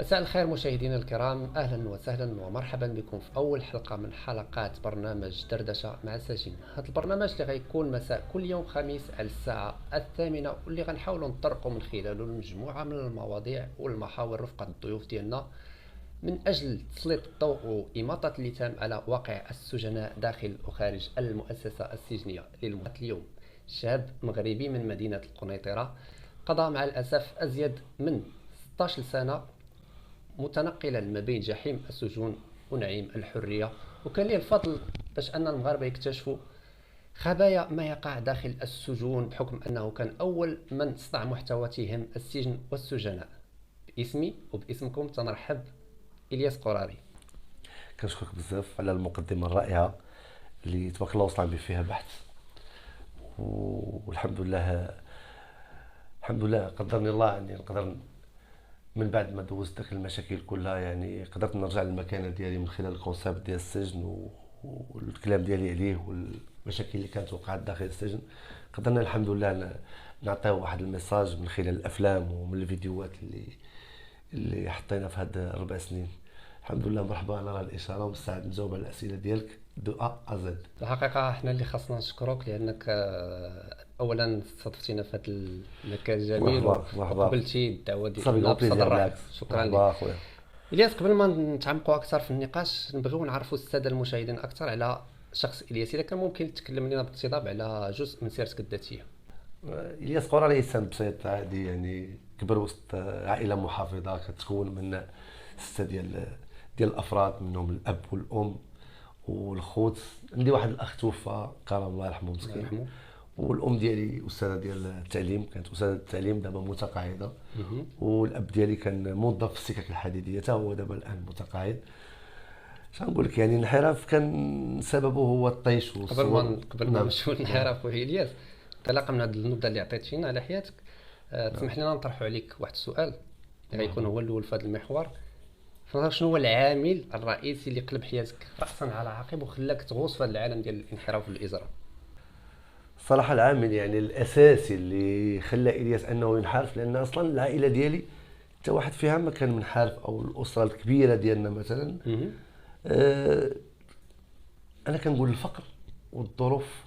مساء الخير مشاهدينا الكرام، اهلا وسهلا ومرحبا بكم في اول حلقه من حلقات برنامج دردشه مع سجين. هذا البرنامج اللي غيكون مساء كل يوم خميس على الساعه 8، واللي غنحاولوا نطرقوا من خلاله مجموعه من المواضيع والمحاور رفقه الضيوف ديالنا من اجل تسليط الضوء واماطه اللثام على واقع السجناء داخل وخارج المؤسسه السجنيه للموت. اليوم شاب مغربي من مدينه القنيطره قضى مع الاسف ازيد من 16 سنه متنقلا ما بين جحيم السجون ونعيم الحرية، وكان ليه الفضل باش أن المغاربة يكتشفوا خبايا ما يقع داخل السجون بحكم أنه كان أول من صنع محتوى تهم السجن والسجناء. باسمي وباسمكم تنرحب إلياس قراري. كنشكرك بزاف على المقدمه الرائعه اللي تبارك الله وصل بي فيها بحث، والحمد لله قدرني الله يعني نقدر من بعد ما دوزت داك المشاكل كلها، يعني قدرت نرجع للمكانه ديالي من خلال الكونسيبت ديال السجن والكلام ديالي عليه والمشاكل اللي كانت وقعت داخل السجن. قدرنا الحمد لله نعطيو واحد الميساج من خلال الافلام ومن الفيديوهات اللي حطينا في هاد 4 سنين. الحمد لله. مرحبا، انا راه الاشاره ومستعد نجاوب على الاسئله ديالك دو ا ا زد. الحقيقة احنا اللي خاصنا نشكرك لأنك أولا استضفتينا في هذا المكان الجميل وقبلتي الدعوة ديالنا بصدر رحب. شكرا لك خويا إلياس. قبل ما نتعمقوا أكثر في النقاش نبغيو نعرفوا السادة المشاهدين أكثر على شخص إلياس. إذا كان ممكن تكلم لنا باقتضاب على جزء من سيرتك الذاتية. الياس قراري انسان بسيط عادي، يعني كبر وسط عائله محافظه كتكون من 6 ديال الافراد، منهم الاب والام والخوت. عندي واحد الاخ توفى كرم الله يرحمه مسكين، والام ديالي استاذه ديال التعليم، كانت استاذه التعليم دابا متقاعده، والاب ديالي كان موظف في السكك الحديديه حتى هو دابا الان متقاعد. شنقول لك، يعني الانحراف كان سببه هو الطيش قبل ما نمشيو للانحراف إلياس، انطلاقا من هذه النبذه اللي عطيتينا على حياتك، تسمح لنا نطرحوا عليك واحد السؤال اللي غيكون هو الاول في هذا المحور. شنو هو العامل الرئيسي اللي قلب حياتك رأسا على عقب وخلاك تغوص في هذا العالم ديال الانحراف والإزراء؟ صراحه العامل يعني الاساسي اللي خلى الياس انه ينحرف، لان اصلا العائله ديالي حتى واحد فيها ما كان منحرف، او الاسره الكبيره ديالنا مثلا. انا كنقول الفقر والظروف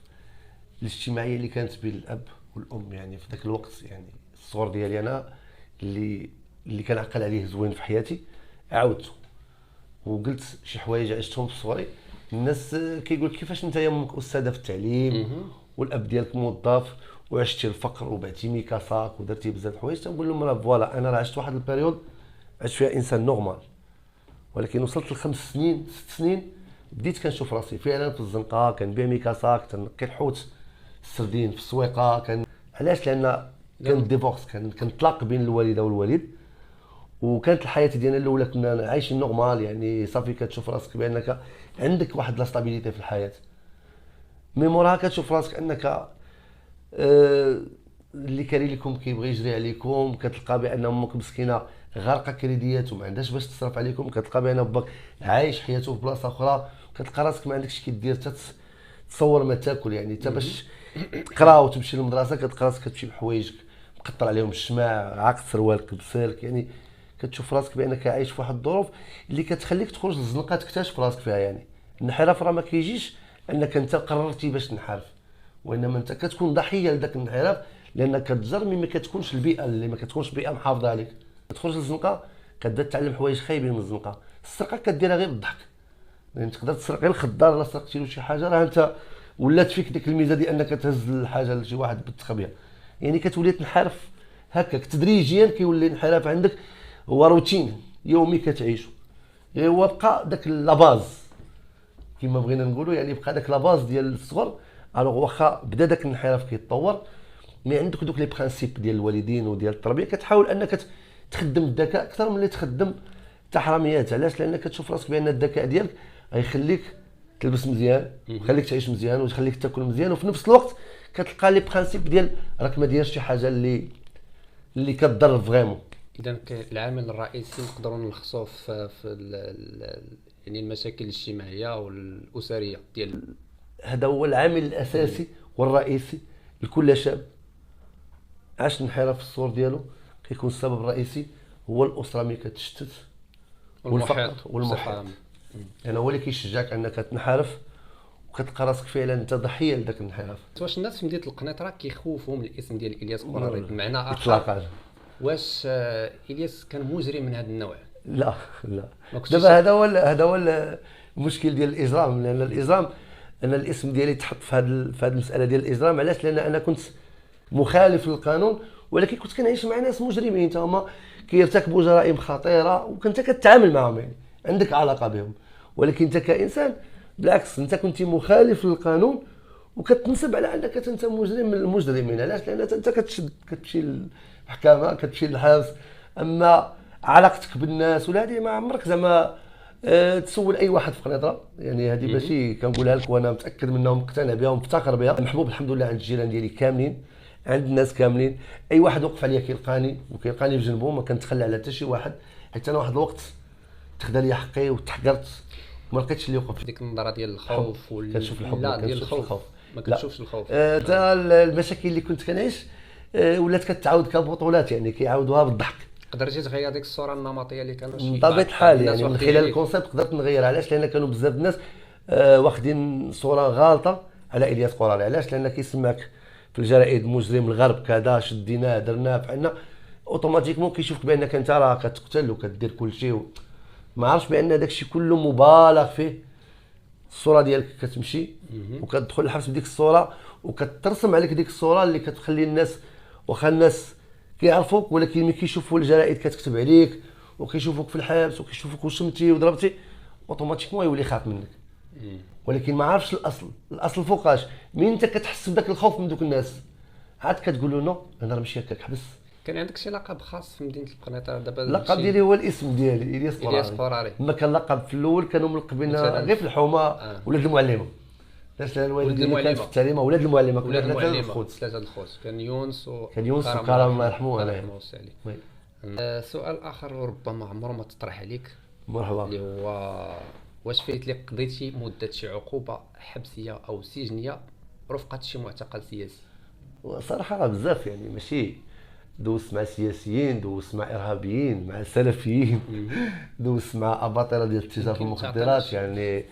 الاجتماعيه اللي كانت بين الاب والام، يعني في ذاك الوقت، يعني الصغر ديالي انا اللي كان عقل عليه زوين في حياتي عاودته وقلت شي حوايج عشتهم في صغري. الناس كيقول كيفاش انت يا امك استاذه في التعليم والاب ديالك موظف وعشتي الفقر وبعتي ميكاساك ودرتي بزاف الحوايج. تنقول لهم راه فوالا، انا راه عشت واحد البيريود عشت فيها انسان نورمال، ولكن وصلت ل5 سنين 6 سنين بديت كنشوف راسي فعلا في الزنقه، كنبيع ميكاساك، تنقي الحوت السردين في السويقه. علاش؟ لان كان ديفورس، كان طلاق بين الوالده والوالد، وكانت الحياه ديالنا الاولى كنا عايشين نورمال، يعني صافي كتشوف راسك بانك عندك واحد لا ستابيليتي في الحياه. مي موراها كتشوف راسك انك اللي كاري لكم كيبغي يجري عليكم، كتلقى بان امك مسكينه غارقه كريديات وما عندهاش باش تصرف عليكم، كتلقى بان باك عايش حياته في بلاصه اخرى، كتلقى راسك ما عندكش كيدير حتى تصور ما تاكل، يعني حتى باش تقرا وتمشي للمدرسه كتلقى راسك كتمشي بحوايجك مقطر عليهم الشماع، عاقد سروالك بسلك، يعني كتشوف راسك بانك عايش في واحد الظروف اللي كتخليك تخرج للزنقه تكتشف راسك فيها. يعني الانحراف راه ما كيجيش انك انت قررتي باش تنحرف، وانما انت كتكون ضحيه لذاك الانحراف، لانك كتجر ما كتكونش البيئه اللي ما كتكونش بيئه محافظه عليك. كتخرج للزنقه كتبدا تتعلم حوايج خايبين من الزنقه. السرقه كديرها غير بالضحك، يعني تقدر تسرق غير الخضار، الا سرقتي له شي حاجه راه انت ولات فيك ديك الميزه ديال انك تهز الحاجه لشي واحد بالتخبيه، يعني كتولي تنحرف هكاك تدريجيا. كيولي الانحراف عندك هو روتين يومي كتعيشو، هو بقى داك لاباز كما بغينا نقولوا، يعني بقى داك لاباز ديال الصغر. الوغ واخا بدا داك الانحراف كيتطور، مي عندك دوك لي برانسيپ ديال الوالدين وديال التربيه، كتحاول انك تخدم الذكاء اكثر من اللي تخدم التحرميات. علاش؟ لانك كتشوف راسك بان الذكاء ديالك غيخليك تلبس مزيان، ويخليك تعيش مزيان، ويخليك تاكل مزيان، وفي نفس الوقت كتلقى لي برانسيپ ديال راك ما دايرش شي حاجه اللي كضر فريمون. اذا العامل الرئيسي نقدروا نلخصوه يعني المشاكل الاجتماعيه والاسريه ديال هذا هو العامل الاساسي والرئيسي لكل شاب عاش انحراف في الصور ديالو. كيكون السبب الرئيسي هو الاسره ملي كتشتت والمحيط والمحيط. بصفة عامة. يعني هو اللي كيشجعك انك تنحرف وكتلقى راسك فعلا انت ضحيه لذاك الانحراف. واش الناس في مدينة القنيطرة كيخوفوا من الاسم ديال إلياس قراري بمعنى آخر؟ اطلاقا. واش إلياس كان مجرم من هذا النوع؟ لا لا. ما كنتيش دابا هذا هو المشكل ديال الاجرام، لان الاجرام انا الاسم ديالي تحط في هذه المساله ديال الاجرام. علاش؟ لان انا كنت مخالف للقانون، ولكن كنت كنعيش مع ناس مجرمين تا هما كيرتكبوا جرائم خطيره وكنت كتعامل معهم، يعني عندك علاقه بهم. ولكن انت كانسان بالعكس، انت كنت مخالف للقانون وكتنسب على انك انت مجرم من المجرمين. علاش؟ لان انت كتمشي للمحكمه، كتمشي للحبس. اما علاقتك بالناس ولا هذه ما عمرك زعما تسول اي واحد في قنيطره. يعني هذه ماشي كنقولها لك وانا متاكد منها ومقتنع بها ومفتخر بها. محبوب الحمد لله عند الجيران ديالي كاملين، عند الناس كاملين. اي واحد وقف عليا كيلقاني وكيلقاني بجنبه، ما كنتخلى على حتى شي واحد. حيت انا واحد الوقت تخدا لي حقي وتحقرت وما لقيتش اللي يوقف. ديك النظرة ديال الخوف كنشوف الحب، لا ما ديال كنشوفش الخوف. ما كنشوفش الخوف. حتى المشاكل اللي كنت كنعيش ولات كتعاود كبطولات، يعني كيعاودوها بالضحك. قدرتي تغير ديك الصورة النمطية اللي كانوا شي بطبيعة الحال، الناس يعني من واخدين خلال ليك؟ الكونسيبت قدرت نغيرها. علاش؟ لان كانوا بزاف الناس واخدين صوره غالطه على الياس قراري. علاش؟ لان كيسمعك في الجرائد مجرم الغرب كذا، شديناه درناه فعلنا، اوتوماتيكمون كيشوفك بانك انت راه كتقتل وكدير كل شيء. ما عرفش بان داك الشيء كله مبالغ فيه. الصوره ديالك كتمشي وكتدخل الحبس بديك الصوره، وكترسم عليك ديك الصوره اللي كتخلي الناس، واخا الناس كيعرفوك ولكن ملي كيشوفوا الجرائد كتكتب عليك وكيشوفوك في الحبس وكيشوفوك وشمتي وضربتي، اوتوماتيكمون يولي خاف منك. ولكن ما عارفش الاصل فوقاش. مين انت كتحس بداك الخوف من دوك الناس، عاد كتقول له نو انا راه ماشي هكاك، حبس. كان عندك شي لقب خاص في مدينة القنيطرة دابا؟ اللقب ديالي هو الاسم ديالي الياس قراري. إلياس قراري. ما كان لقب في الاول كانوا ملقبيننا غير في الحومه ولاد المعلمه. علاش؟ لان الوالدين اللي كانت في التعليمه ولاد المعلمه. ولاد كنا المعلمه ثلاثة الخوت، كان يونس وكرم الله يرحمه. الله يرحمه ويسع عليه. سؤال اخر ربما عمره ما تطرح عليك، مرحبا. اللي هو واش فايت لك قضيتي مدة شي عقوبة حبسية او سجنية رفقة شي معتقل سياسي؟ صراحه راه بزاف، يعني ماشي دوزت مع سياسيين، دوزت مع ارهابيين، مع سلفيين، دوزت مع اباطره ديال التجاره في المخدرات. يعني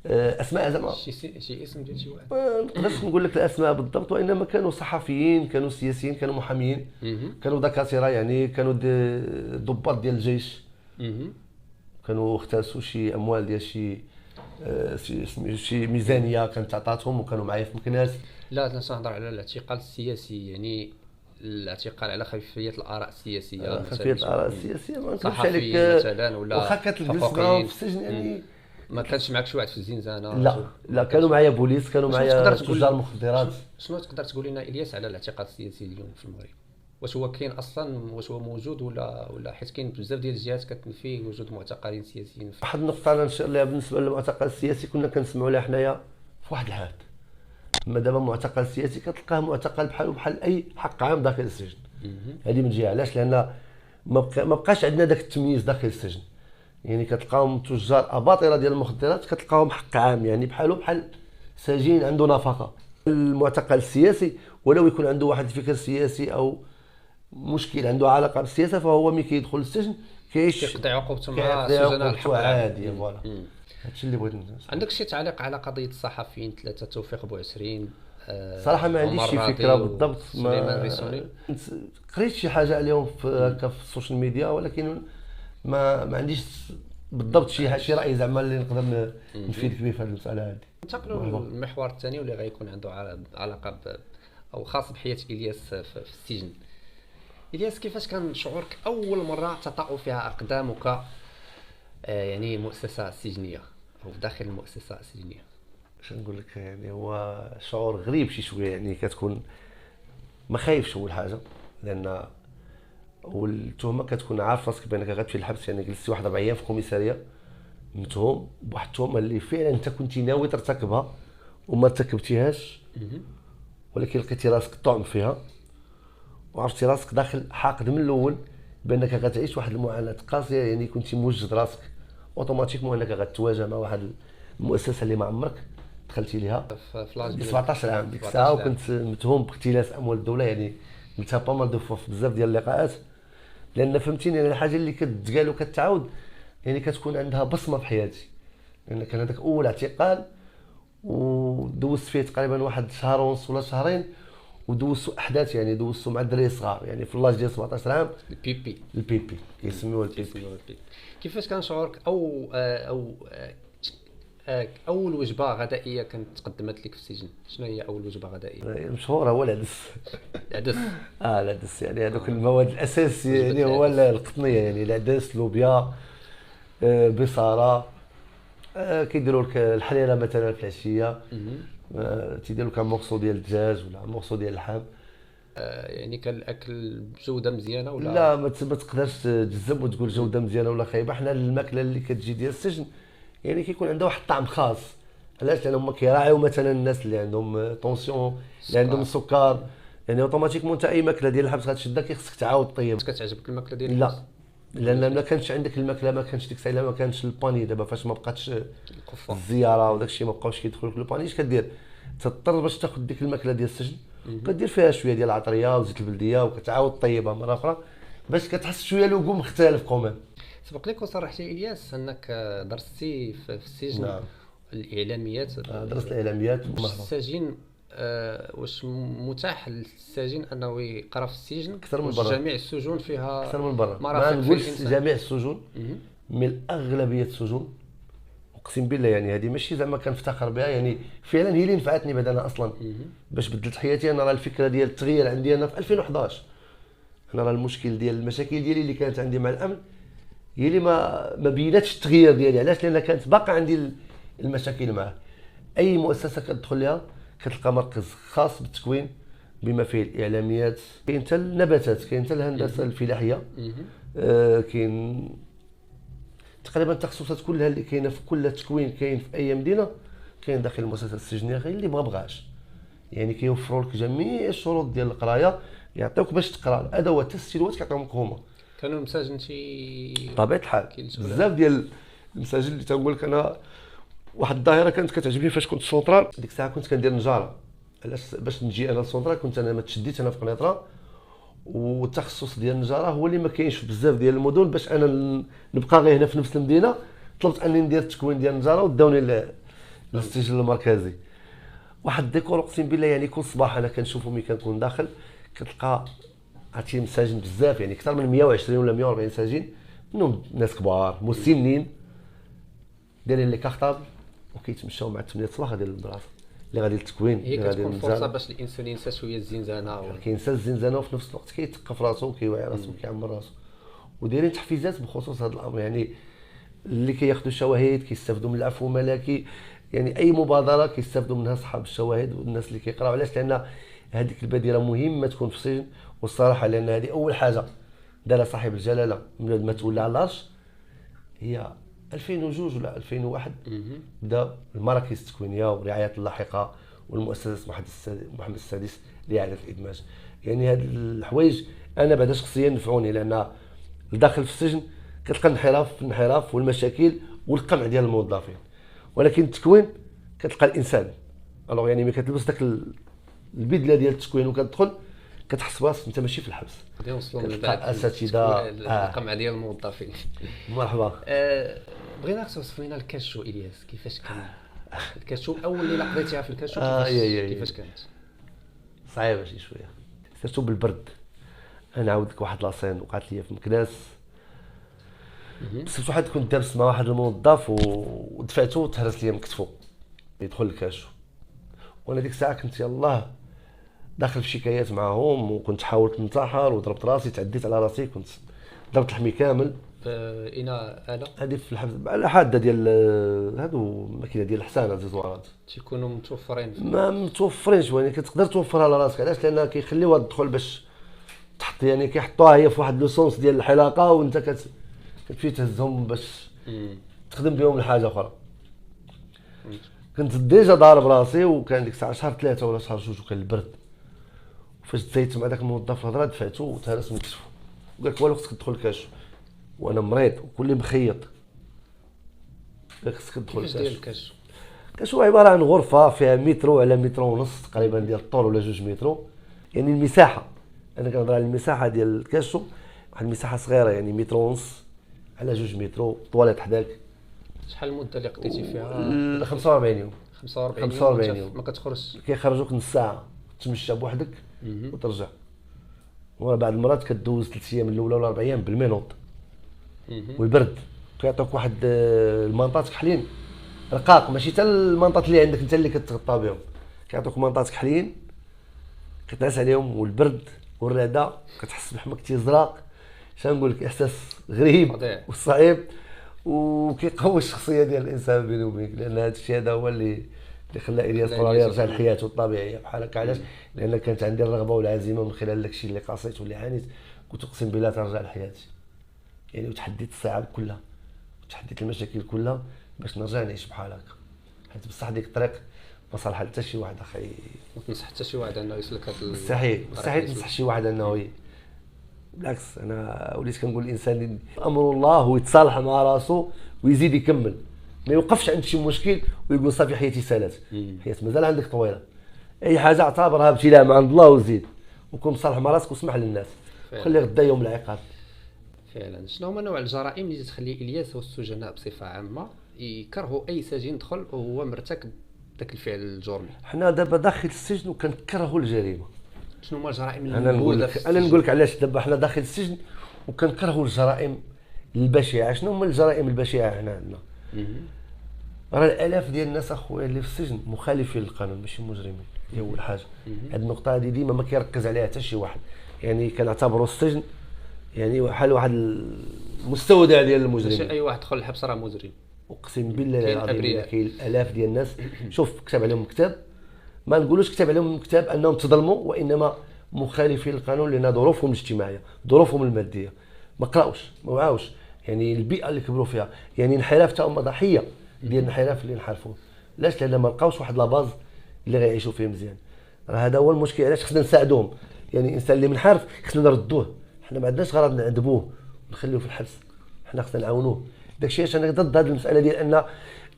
اسماء زعما شي اسم ديال شي واحد ما نقدرش نقول لك الاسماء بالضبط، وانما كانوا صحفيين، كانوا سياسيين، كانوا محامين، كانوا دكاتره، يعني كانوا ضباط ديال الجيش، كانوا اختلسوا شي اموال ديال شي ميزانيه كانت عطاتهم وكانوا معايا في مكناس. لا نهضر على الاعتقال السياسي، يعني الاعتقال على خلفيه الاراء السياسيه. خلفيه الاراء السياسيه ما نكذبش عليك مثلا، ولا واخا كتجلس معاهم في السجن، يعني ما كانش معك شي واحد في الزنزانه؟ لا كانوا معايا بوليس، كانوا معايا تجار مخدرات. شنو تقدر تقول لنا الياس على الاعتقال السياسي اليوم في المغرب؟ واش هو كاين اصلا؟ واش هو موجود ولا حيت كاين بزاف ديال الجهات كتنفي وجود معتقلين سياسيين؟ واحد النقطه انا نشير لها بالنسبه للمعتقل السياسي، كنا كنسمعوا لها حنايا في واحد الحالة. اما دابا معتقل سياسي كتلقاه معتقل بحال اي حق عام داخل السجن. هذه من جهه. علاش؟ لان ما بقاش عندنا داك التمييز داخل السجن. يعني كتلقاهم تجار اباطره ديال المخدرات كتلقاهم حق عام، يعني بحال سجين عنده نفقه. المعتقل السياسي ولو يكون عنده واحد الفكر سياسي او مشكل عنده علاقه بالسياسه، فهو ملي كيدخل للسجن كيقضي عقوبته مع السجناء الحق عادي. فوالا هادشي اللي بغيت نقول. عندك شي تعليق على قضيه الصحفيين ثلاثه؟ توفيق بوعسرين صراحه ما عنديش شي فكره بالضبط. سليمان ريسوني قريت شي حاجه عليهم في السوشيال ميديا، ولكن ما عنديش بالضبط شي راي زعما اللي نقدر نفيدك به في هذه المساله هذه. ننتقلوا للمحور الثاني واللي غيكون عنده علاقه او خاص بحياه الياس في السجن. الياس، كيفاش كان شعورك اول مره تطأ فيها اقدامك يعني مؤسسه سجنيه او داخل المؤسسه السجنيه؟ باش نقول لك، يعني هو شعور غريب شي شويه. يعني كتكون ما خايفش اول حاجه، لان والتهمه كتكون عارف راسك بانك غتمشي للحبس. يعني جلستي واحد 4 ايام في كوميساريه متهم بواحد التهمه اللي فعلا انت كنتي ناوي ترتكبها وما ارتكبتيهاش، ولكن لقيتي راسك طعم فيها وعرفتي راسك داخل حاقد من الاول بانك غتعيش واحد المعاناه قاسيه. يعني كنتي موجد راسك اوتوماتيكمون انك غتواجه مع واحد المؤسسه اللي ما عمرك دخلتي ليها في 17 عام ديك الساعه، وكنت متهم باختلاس اموال الدوله. يعني قلتها با مال دو فوا في بزاف ديال اللقاءات، لان فهمتيني الحاجه اللي كتقال وكتعاود يعني كتكون عندها بصمه في حياتي، لان كان هذاك اول اعتقال ودوزت فيه تقريبا واحد شهر ونص ولا شهرين، ودوزت احداث يعني دوزت مع الدراري الصغار يعني في اللاج ديال 17 عام. البيبي البيبي كيسميوها البيبي. كيسميوها البيبي. كيفاش كان شعورك اول وجبه غذائيه كانت تقدمت لك في السجن؟ شنو هي اول وجبه غذائيه؟ المشهور هو العدس. العدس. العدس يعني هذوك المواد الاساسيه يعني وجبة هو العدس. القطنيه يعني العدس، لوبيا، بصاره، كيديروا لك الحريره مثلا في العشيه، تيديروا لك مورسو ديال الدجاج ولا مورسو ديال اللحم. يعني كان الاكل بجوده مزيانه ولا؟ لا ما تقدرش تجزم وتقول جوده مزيانه ولا خايبه. حنا الماكله اللي كتجي ديال السجن يعني كيكون عندها واحد الطعم خاص. علاش؟ لان هما كيراعيو مثلا الناس اللي عندهم طونسيون، اللي عندهم السكر، يعني اوتوماتيكمون انت اي ماكله ديال الحبس غتشدها كيخصك تعاود طيب. كتعجبك الماكله ديال لا، لان ما كانش عندك الماكله، ما كانش ديك الساعه ما كانش الباني. دابا فاش ما بقاتش القفه الزياره وداك الشيء ما بقاوش كيدخلوا لك الباني، اش كدير؟ تضطر باش تاخذ ديك الماكله ديال السجن كدير فيها شويه ديال العطريه وزيت البلديه وكتعاود طيبها مره اخرى باش كتحس شويه لوغو مختلف كوميم. سبق لك وصرحتي الياس انك درستي في السجن. نعم. الاعلاميات. درست الاعلاميات. السجين واش متاح للسجين انه يقرا في السجن؟ اكثر من واش برا. جميع السجون فيها اكثر من برا. ما مرافق في نقولش الانسان؟ جميع السجون، من اغلبيه السجون اقسم بالله. يعني هذه ماشي زعما كنفتخر بها، يعني فعلا هي اللي نفعتني بعد انا اصلا باش بدلت حياتي. انا راه الفكره ديال التغيير عندي انا في 2011. انا راه المشكل ديال المشاكل ديالي اللي كانت عندي مع الامن هي اللي ما بيناتش التغيير ديالي. علاش؟ لان كانت باقي عندي المشاكل معاه. اي مؤسسه كتدخل لها كتلقى مركز خاص بالتكوين بما فيه الاعلاميات، كاين حتى النباتات، كاين حتى الهندسه الفلاحيه، كاين تقريبا التخصصات كلها اللي كاينه في كل تكوين كاين في اي مدينه كاين داخل المؤسسه السجنيه، غير اللي بغاش. يعني كيوفروا لك جميع الشروط ديال القرايه، يعطيوك باش تقرا الادوات التسجيلات كيعطيوهم لك هما. كانوا المساجن شي بطبيعه الحال بزاف ديال المساجن اللي تنقول لك انا. واحد الظاهره كانت كتعجبني فاش كنت في سونطرال، ديك الساعه كنت كندير نجاره. علاش؟ باش نجي انا لسونطرال كنت انا ما تشديت انا في قنيطره، والتخصص ديال النجاره هو اللي ما كاينش في بزاف ديال المدن. باش انا نبقى غير هنا في نفس المدينه طلبت اني ندير التكوين ديال النجاره وداوني للسجل المركزي. واحد الديكور اقسم بالله، يعني كل صباح انا كنشوفو ملي كنكون داخل كتلقى عرفتي مساجن بزاف، يعني اكثر من 120 ولا 140 ساجين، منهم ناس كبار مسنين دايرين لي كارطابل وكيتمشاو مع 8 الصباح غادي للمدرسه اللي غادي للتكوين. هي كتكون فرصه باش الانسان ينسى شويه الزنزانه كينسى الزنزانه وفي نفس الوقت كيتثقف راسو وكيوعي راسو وكيعمر راسو. ودايرين تحفيزات بخصوص هذا الامر، يعني اللي كياخذوا الشواهد كيستافدوا من العفو الملكي. يعني اي مبادره كيستافدوا منها صحاب الشواهد والناس اللي كيقراو. علاش؟ لان هذيك البادره مهمه تكون في السجن، والصراحه لان هذه اول حاجه دارها صاحب الجلاله من ما تولى على العرش. هي 2002 ولا 2001 بدا المراكز التكوينيه ورعايه اللاحقه والمؤسسه محمد السادس لاعاده الادماج. يعني هاد الحوايج انا بعدا شخصيا نفعوني، لان داخل في السجن كتلقى الانحراف والمشاكل والقمع ديال الموظفين، ولكن التكوين كتلقى الانسان. الوغ يعني ملي كتلبس داك البدله ديال التكوين وكتدخل كتحس براسك انت ماشي في الحبس. غادي نوصلوا من كتلقى بعد اساتذه القمع ديال الموظفين. مرحبا. بغيناك توصف لنا الكاشو الياس، كيفاش كان الكاشو اول اللي قضيتيها في الكاشو؟ كيفاش كانت؟ صعيبه شي شويه، سيرتو بالبرد. انا عاود لك واحد لاسين وقعت لي في مكناس. بس واحد كنت دابس مع واحد الموظف ودفعته وتهرس لي من كتفو يدخل الكاشو، وانا ديك الساعه كنت يلاه داخل في شكايات معاهم، وكنت حاولت ننتحر وضربت راسي، تعديت على راسي، كنت ضربت الحمي كامل. اين اله؟ هذه في الحبس على حاده ديال هادو الماكينه ديال الحسانه زيزوارات تيكونوا متوفرين ما متوفرينش، يعني كتقدر توفرها لراسك. علاش؟ لان كيخليوها تدخل باش تحط، يعني كيحطوها هي في واحد لوسونس ديال الحلاقه وانت كتمشي تهزهم باش تخدم بهم لحاجه اخرى. كنت ديجا ضارب راسي، وكان ديك الساعه شهر 3 ولا شهر 2 وكان البرد. فاش تزايدت مع داك الموظف الهضره دفعته وتهرس من كتفو وقال لك والو خصك تدخل الكاشو، وانا مريض وكلي مخيط. قال لك خصك تدخل كيفاش ديال الكاشو؟ الكاشو عباره عن غرفه فيها مترو على مترو ونص تقريبا ديال الطول ولا 2 مترو. يعني المساحه، انا كنهضر على المساحه ديال الكاشو، واحد المساحه صغيره يعني مترو ونص على 2 مترو طواليت حداك. شحال المده اللي قضيتي فيها؟ 45 يوم. 45 يوم ما كتخرجش. كيخرجوك نص ساعه تمشى بوحدك وترجع. وبعض المرات كدوز 3 ايام الاولى ولا 4 ايام بالمينوط. والبرد كيعطوك واحد المنطات كحلين رقاق، ماشي حتى المنطات اللي عندك انت اللي كتغطى بهم، كيعطوك منطات كحلين كتنعس عليهم، والبرد والرعده كتحس بحماك تيزرق. شنقول لك احساس غريب وصعيب، وكيقوي الشخصيه ديال الانسان بيني وبينك، لان هذا الشيء هذا هو اللي خلى الياس قراري يرجع لحياته الطبيعيه بحال هكا. علاش؟ لان كانت عندي الرغبه والعزيمه من خلال داك الشيء اللي قاسيت واللي عانيت، كنت اقسم بالله ترجع لحياتي يعني، وتحديت الصعاب كلها وتحديت المشاكل كلها باش نرجع نعيش بحال هكا. حيت بصح ديك الطريق ما صالحه حتى شي واحد اخي. ما تنصح حتى شي واحد انه يسلك هذا مستحيل تنصح شي واحد انه بالعكس. انا وليت كنقول الانسان امر الله هو يتصالح مع راسو ويزيد يكمل، ما يوقفش عند شي مشكل ويقول صافي حياتي سالات. حياتي مازال عندك طويله، اي حاجه اعتبرها ابتلاء من عند الله وزيد، وكون مصالح مع راسك واسمح للناس وخلي غدا يوم العقاب. فعلا. شنو هما نوع الجرائم اللي تخلي الياس والسجناء بصفه عامه يكرهوا اي سجين يدخل وهو مرتكب ذاك الفعل الجرمي؟ حنا دابا داخل السجن وكنكرهوا الجريمه. شنو هما الجرائم انا نقول لك علاش دابا حنا داخل السجن وكنكرهوا الجرائم البشعه. شنو هما الجرائم البشعه هنا عندنا؟ راه الالاف ديال الناس اخويا اللي في السجن مخالفين للقانون ماشي مجرمين. هي اول حاجه. هذه النقطه هذه ديما ما كيركز عليها حتى شي واحد، يعني كنعتبروا السجن يعني بحال واحد المستودع ديال المجرمين. ماشي اي واحد دخل الحبس راه مجرم. اقسم بالله العظيم كاين الاف ديال الناس. شوف كتب عليهم كتاب، ما نقولوش كتب عليهم كتاب انهم تظلموا، وانما مخالفين للقانون لان ظروفهم الاجتماعيه ظروفهم الماديه ما قراوش ما وعاوش، يعني البيئه اللي كبروا فيها، يعني انحراف حتى هما ضحيه ديال الانحراف اللي انحرفوا. علاش؟ لان ما لقاوش واحد لاباز اللي غيعيشوا فيه مزيان. راه هذا هو المشكل. علاش خصنا نساعدوهم؟ يعني الانسان اللي منحرف خصنا نردوه، حنا ما عندناش غرض نعذبوه ونخليوه في الحبس، حنا خصنا نعاونوه. داكشي علاش انا ضد هذه المساله ديال ان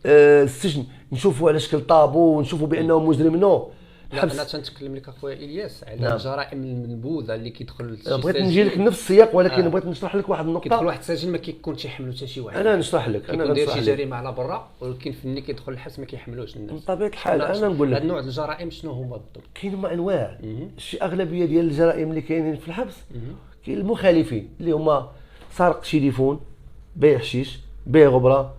السجن نشوفوا على شكل طابو ونشوفوا بانه مجرم. نو، لا انا تنتكلم لك اخويا الياس على الجرائم المنبوذه اللي كيدخل بغيت نجي لك نفس السياق، ولكن بغيت نشرح لك واحد النقطه. كيدخل واحد السجن ما كيكونش يحملو حتى شي واحد. انا نشرح لك، انا غندير شي جريمه على برا، ولكن فني كيدخل الحبس ما كيحملوش الناس بطبيعه الحال. انا نقول لك هاد النوع ديال الجرائم شنو هما بالضبط؟ كاين هما انواع. شي اغلبيه ديال الجرائم اللي كاينين في الحبس كاين المخالفين اللي هما سرق تليفون، بيع حشيش، بيع غبره،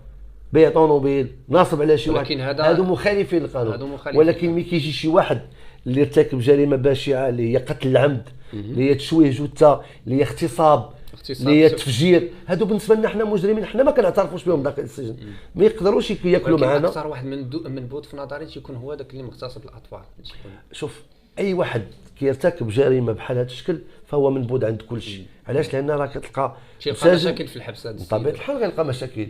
بيع طوموبيل، ناصب على شي واحد. هادو مخالفين للقانون. ولكن ملي كيجي شي واحد اللي ارتكب جريمه بشعه اللي هي قتل العمد، اللي هي تشويه جثه، اللي هي اغتصاب، اللي هي تفجير، هادو بالنسبه لنا حنا مجرمين، حنا ما كنعترفوش بهم داخل السجن، ما يقدروش ياكلوا معنا. اكثر واحد منبوذ في نظري تيكون هو داك اللي مغتصب الاطفال. شوف اي واحد كيرتكب جريمه بحال هذا الشكل فهو منبوذ عند كل شيء. علاش؟ لان راه كتلقى مشاكل في الحبس. هذا بطبيعه الحال غيلقى مشاكل.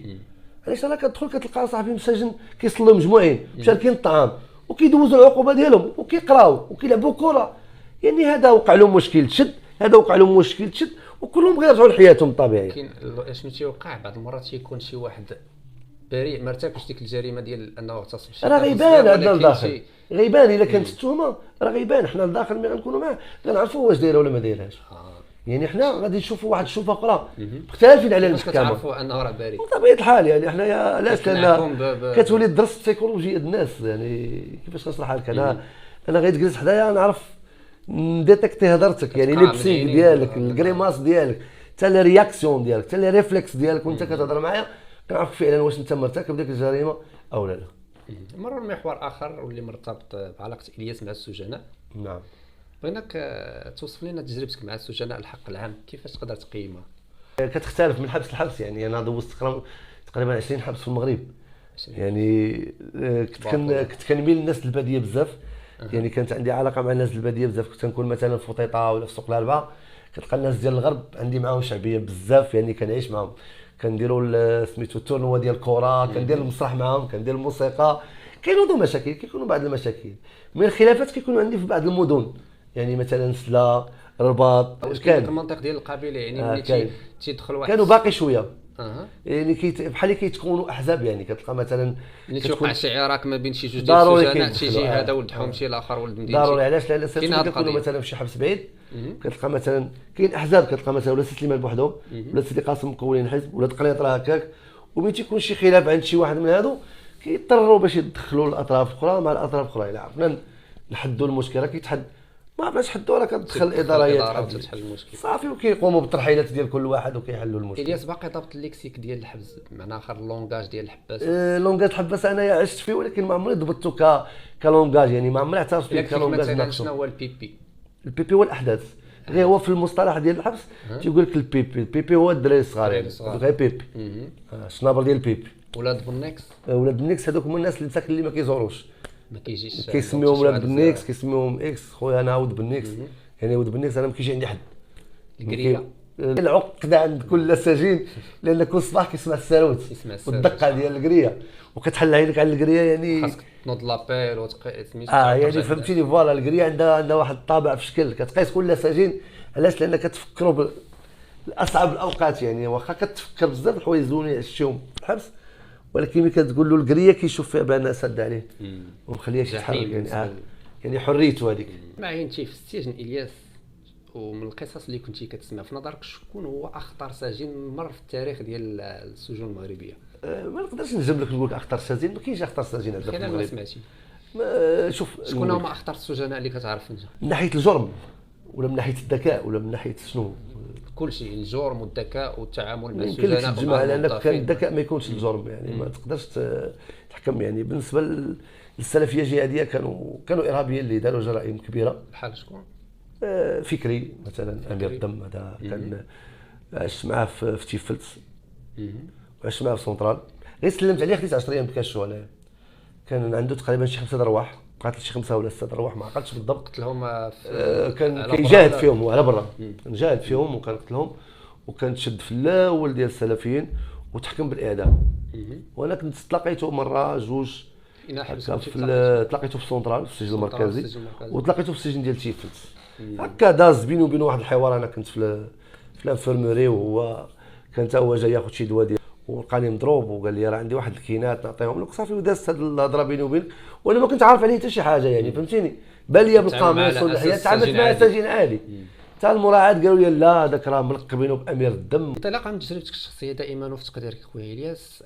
علاش؟ راه كتدخل كتلقى صاحبي مسجن كيصلوا مجموعين مشاركين الطعام وكيدوزوا العقوبه ديالهم وكيقراو وكيلعبوا كره، يعني هذا وقع لهم مشكل تشد، هذا وقع لهم مشكل تشد، وكلهم غيرجعوا لحياتهم الطبيعيه. كاين شنو تيوقع بعض المرات تيكون شي واحد بريء ما ارتكبش ديك الجريمه ديال انه اغتصب شي، راه غيبان عندنا لداخل، غيبان الا كانت التهمه راه غيبان. حنا لداخل ملي غنكونوا معاه غنعرفوا واش دايره ولا ما دايرهاش. يعني حنا غادي نشوفوا واحد الشوفه اخرى مختلفين على المحكمه، كتعرفوا انه راه بريء بطبيعه الحال. يعني حنا علاش؟ لان كتولي درس السيكولوجيا الناس، يعني كيفاش نشرحها لك. انا غير تجلس حدايا نعرف نديتكتي هضرتك، يعني ليبسينغ ديالك، الكريماس ديالك، حتى الرياكسيون ديالك، حتى الريفلكس ديالك وانت كتهضر معايا كنعرف فعلا واش انت مرتكب ديك الجريمه او لا. مرة محور اخر واللي مرتبط بعلاقه الياس مع السجناء. نعم. بغيناك توصف لنا تجربتك مع السجناء الحق العام، كيفاش تقدر تقيمها؟ كتختلف من حبس لحبس. يعني انا دوزت تقريبا 20 حبس في المغرب. يعني كنت كنميل للناس الباديه بزاف. يعني كانت عندي علاقه مع الناس الباديه بزاف. كنت نكون مثلا في فطيطه ولا في سوق الاربعه، كتلقى الناس ديال الغرب عندي معاهم شعبيه بزاف، يعني كنعيش معاهم. كنديروا سميتو التورنوا ديال الكره، كندير المسرح معاهم، كندير الموسيقى. كاينوا مشاكل، كيكونوا بعض المشاكل من الخلافات كيكونوا عندي في بعض المدن، يعني مثلا سلا، الرباط. كان المنطق ديال القبيله يعني ملي تيدخل واحد كانوا باقي شويه. يعني بحال كيتكونوا احزاب. يعني كتلقى مثلا ملي توقع شي عراك ما بين شي جوج ديال السجناء، تيجي هذا ولد حومتي الاخر ولد مدينتي. ضروري. علاش؟ لان كيكونوا مثلا في شي حبس بعيد كتلقى مثلا كاين احزاب، كتلقى مثلا ولا سليمان بوحدهم ولا سيدي قاسم مكونين حزب ولا دقليط راه هكاك، وملي تيكون شي خلاف عند شي واحد من هادو كيضطروا باش يدخلوا الاطراف الاخرى مع الاطراف الاخرى. الا عرفنا نحدوا المشكل راه كيتحد، ما عرفناش حدوا راه كتدخل الاداره هي تحل المشكل صافي، وكيقوموا بالترحيلات ديال كل واحد وكيحلوا المشكل. الياس باقي ضبط الليكسيك ديال الحبس، بمعنى اخر اللونغاج ديال الحباس. لونغاج الحباس انايا عشت فيه ولكن ما عمري ضبطته كلونغاج، يعني ما عمري اعترفت به كلونغاج. مثلا شنو هو البي بي؟ البي بي هو الاحداث، غير هو في المصطلح ديال الحبس تيقول لك البي بي هو الدراري الصغار، هذوك غير بيبي الشنابر ديال البيبي. ولاد بنيكس، ولاد بنيكس هذوك هما الناس اللي ساكن اللي ما كيزوروش، ما كيجيش كيسميوهم ولاد بنيكس، كيسميوهم اكس. خويا انا عاود بنيكس، يعني ولد بنيكس انا ما كيجي عندي حد. الكريه العقده عند كل سجين، لان كل صباح كيسمع الساروت والدقه ديال الكريه وكتحل عينك على الكريه، يعني خاصك تنوض لابيل سميتو يعني فهمتيني. فوالا الكريه عندها واحد الطابع في شكل كتقيس كل سجين. علاش؟ لان كتفكروا باصعب الاوقات، يعني واخا كتفكر بزاف الحوايج زوينين عشتيهم في الحبس، ولكن ملي كتقول له الكريه كيشوف فيها بان سد عليه ومخليه يتحرك، يعني يعني حريته هذيك. ما عينتي في السجن الياس، ومن القصص اللي كنتي كتسمع في نظرك شكون هو اخطر سجين مر في التاريخ ديال السجون المغربيه؟ ما نقدرش نجم لك نقول لك اخطر سجين، ما كاينش اخطر سجين هذا في المغرب. ما سمعتي؟ شوف شكون هما اخطر السجناء اللي كتعرف انت؟ من ناحيه الجرم ولا من ناحيه الذكاء ولا من ناحيه شنو؟ كل شيء، الجرم والذكاء والتعامل مع السجناء. يمكن تجمع لان كان الذكاء ما يكونش الجرم، يعني ما تقدرش تحكم. يعني بالنسبه للسلفيه الجهاديه كانوا ارهابيين اللي داروا جرائم كبيره. بحال شكون؟ فكري مثلا، امير الدم هذا كان عشت معاه في تيفلت وعشت معاه في سونترال، غير سلمت عليه خديت 10 ايام بكاشو عليه. كان عنده تقريبا شي 5 ارواح، قاتل شي 5 ولا 6 ارواح ما عقلتش بالضبط. قتلهم كان كيجاهد فيهم على برا، كان جاهد فيهم وكان قتلهم، وكان تشد في الاول ديال السلفيين وتحكم بالاعدام. وانا كنت تلاقيته مره جوج تلاقيته في سونترال في السجن المركزي، وتلاقيته في السجن ديال تيفلت. هكا داز بيني وبين واحد الحوار. انا كنت في الانفيرموري وهو كان حتى هو جاي ياخذ شي دواء ديال، ولقاني مضروب وقال لي راه عندي واحد الكينات نعطيهم لك. صافي ودازت هاد الهضره بيني وبينك وانا ما كنت عارف عليه حتى شي حاجه، يعني فهمتيني. بان لي بالقاموس والحياه تعاملت مع سجين عادي. حتى المراعاه قالوا لي لا هذاك راه ملقبينه بامير الدم. انطلاقا من تجربتك الشخصيه دائما وفي تقديرك خويا الياس،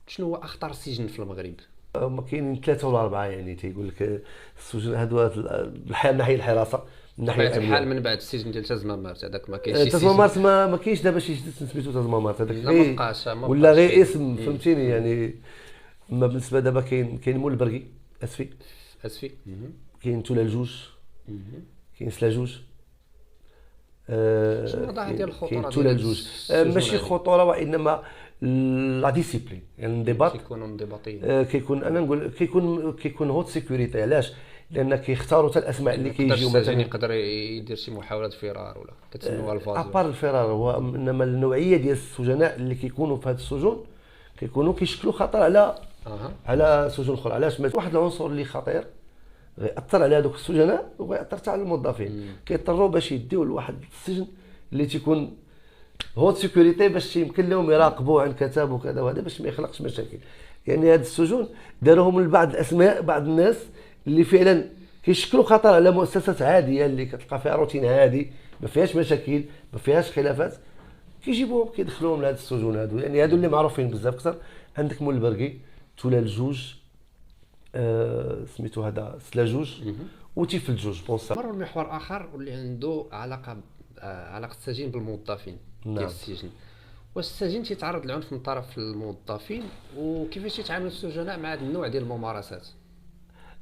شنو هو اخطر سجن في المغرب؟ ما كاينين 3 ولا 4 يعني تيقول لك السجن هادو من ناحيه الحراسه، من ناحيه الحال من بعد السجن ديال تازمامارت هذاك ما كاينش. تازمامارت ما كاينش دابا شي جديد سميتو تازمامارت هذاك ما بقاش ولا غير اسم فهمتيني يعني. اما بالنسبه دابا كاين مول البرقي اسفي كاين تولا الجوج، كاين سلاجوج. شنو الوضع ديال الخطوره ديال الجوج؟ ماشي خطوره وانما لا ديسيبلين، يعني الانضباط. كيكونوا انضباطيين. كيكون انا نقول كيكون هوت سيكوريتي. علاش؟ لان كيختاروا حتى الاسماء اللي كيجيو مثلا يقدر يدير شي محاوله فرار ولا كتسموها الفازو. ابار الفرار هو انما النوعيه ديال السجناء اللي كيكونوا في هذا السجون كيكونوا كيشكلوا خطر على سجون اخرى. علاش؟ واحد العنصر اللي خطير غيأثر على هذوك السجناء وغيأثر حتى على الموظفين. كيضطروا باش يديو لواحد السجن اللي تيكون هوت سيكوريتي باش يمكن لهم يراقبوا عن كتاب وكذا وهذا باش ما يخلقش مشاكل. يعني هاد السجون داروهم لبعض الاسماء، بعض الناس اللي فعلا كيشكلوا خطر على مؤسسات عاديه اللي كتلقى فيها روتين هادي ما فيهاش مشاكل ما فيهاش خلافات، كيجيبوهم كيدخلوهم لهاد السجون هادو. يعني هادو اللي معروفين بزاف اكثر. عندك مول البرقي، تولا الجوج، سميتو هذا سلاجوج وتيفل الجوج. مروا المحور اخر واللي عنده علاقه السجين بالموظفين ديال السجن. واش السجين تيتعرض للعنف من طرف الموظفين، وكيفاش يتعامل السجناء مع هذا النوع ديال الممارسات؟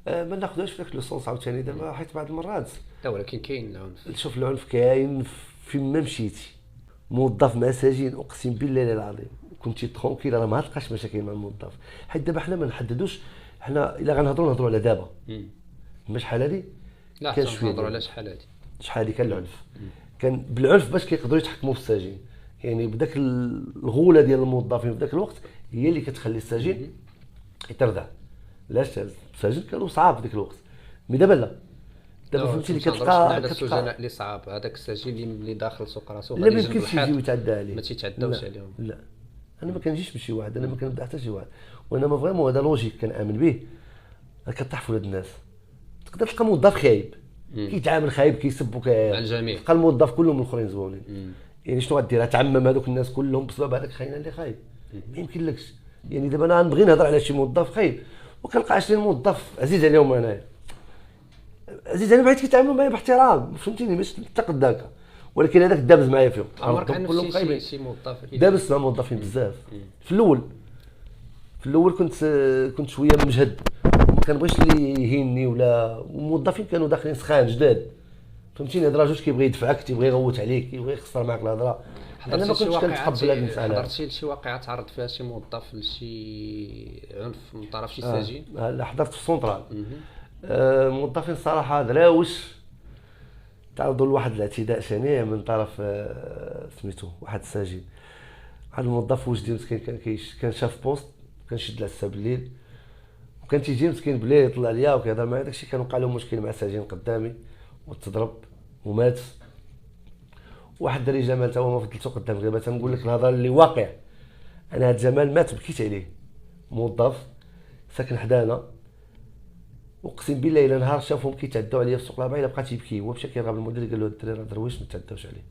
ما ناخذوش في ذاك لو سونس عاوتاني دابا، حيت بعض المرات لا ولكن كاين العنف. شوف العنف كاين فين ما مشيتي. موظف مع سجين اقسم بالله العظيم كنتي ترونكيل راه ما تلقاش مشاكل مع الموظف. حيت دابا حنا ما نحددوش، حنا الا غنهضروا على دابا ما شحال هادي لا كان نهضروا على شحال هادي كان العنف. كان بالعنف باش كيقدروا يتحكموا في السجين. يعني بداك الغوله ديال الموظفين في ذاك الوقت هي اللي كتخلي السجين يتردع. علاش؟ السجين كانوا صعاب ديك الوقت، مي دابا لا. دابا فهمتي اللي كتلقى السجناء اللي صعاب، هذاك السجين اللي داخل سوق راسو لا ما يمكنش يجيو يتعدى عليه، ما تيتعداوش عليهم. لا انا ما كنجيش بشي واحد، انا ما كنبدا حتى شي واحد، وانما فريمون هذا لوجيك كنامن به. كطيح في ولاد الناس. تقدر تلقى موظف خايب كيتعامل خايب كيسب مع الجميع. تلقى الموظف كلهم الاخرين زوونين. يعني شنو غدير؟ تعمم هذوك الناس كلهم بسبب هذاك خاين اللي خايب. ما يمكنلكش. يعني دابا انا غنبغي نهضر على شي موظف خايب وكنلقى 20 موظف عزيز عليهم انايا، عزيز عليهم، بغيت كيتعاملوا معايا باحترام، فهمتيني، ماشي ننتقد ذاك، ولكن هذاك دابز معايا فيهم. عمرك كلهم خايبين. شي موظف دابز مع موظفين بزاف. في الاول كنت شويه مجهد، ما كنبغيش اللي يهينني ولا، الموظفين كانوا داخلين سخان جداد، فهمتيني، هاد الراجل كيبغي يدفعك، تيبغي يغوت عليك، كيبغي يخسر معاك الهضره. انا ما كنتش كنتقبل هاد المساله. حضرتي لشي واقعه تعرض فيها شي موظف لشي عنف من طرف شي سجين؟ لا، حضرت في السونطرال. موظفين صراحه دراوش تعرضوا لواحد الاعتداء شنيع من طرف سميتو واحد السجين. واحد الموظف وجدي مسكين كان شاف بوست، كان شد العسا بالليل، وكان تيجي مسكين بالليل يطلع ليا وكيهضر معايا. داكشي كان وقع له مشكل مع سجين قدامي وتضرب ومات. واحد الدري جمال تا هو ما فضلتو قدام غير تنقول لك الهضره اللي واقع. انا هاد جمال مات بكيت عليه، موظف ساكن حدانا، اقسم بالله الا نهار شافهم كيتعداو عليا في السوق الرباعي الا بقى تيبكي. هو مشى كيرغب المدير قال له الدراري راه درويش ما تعداوش عليه،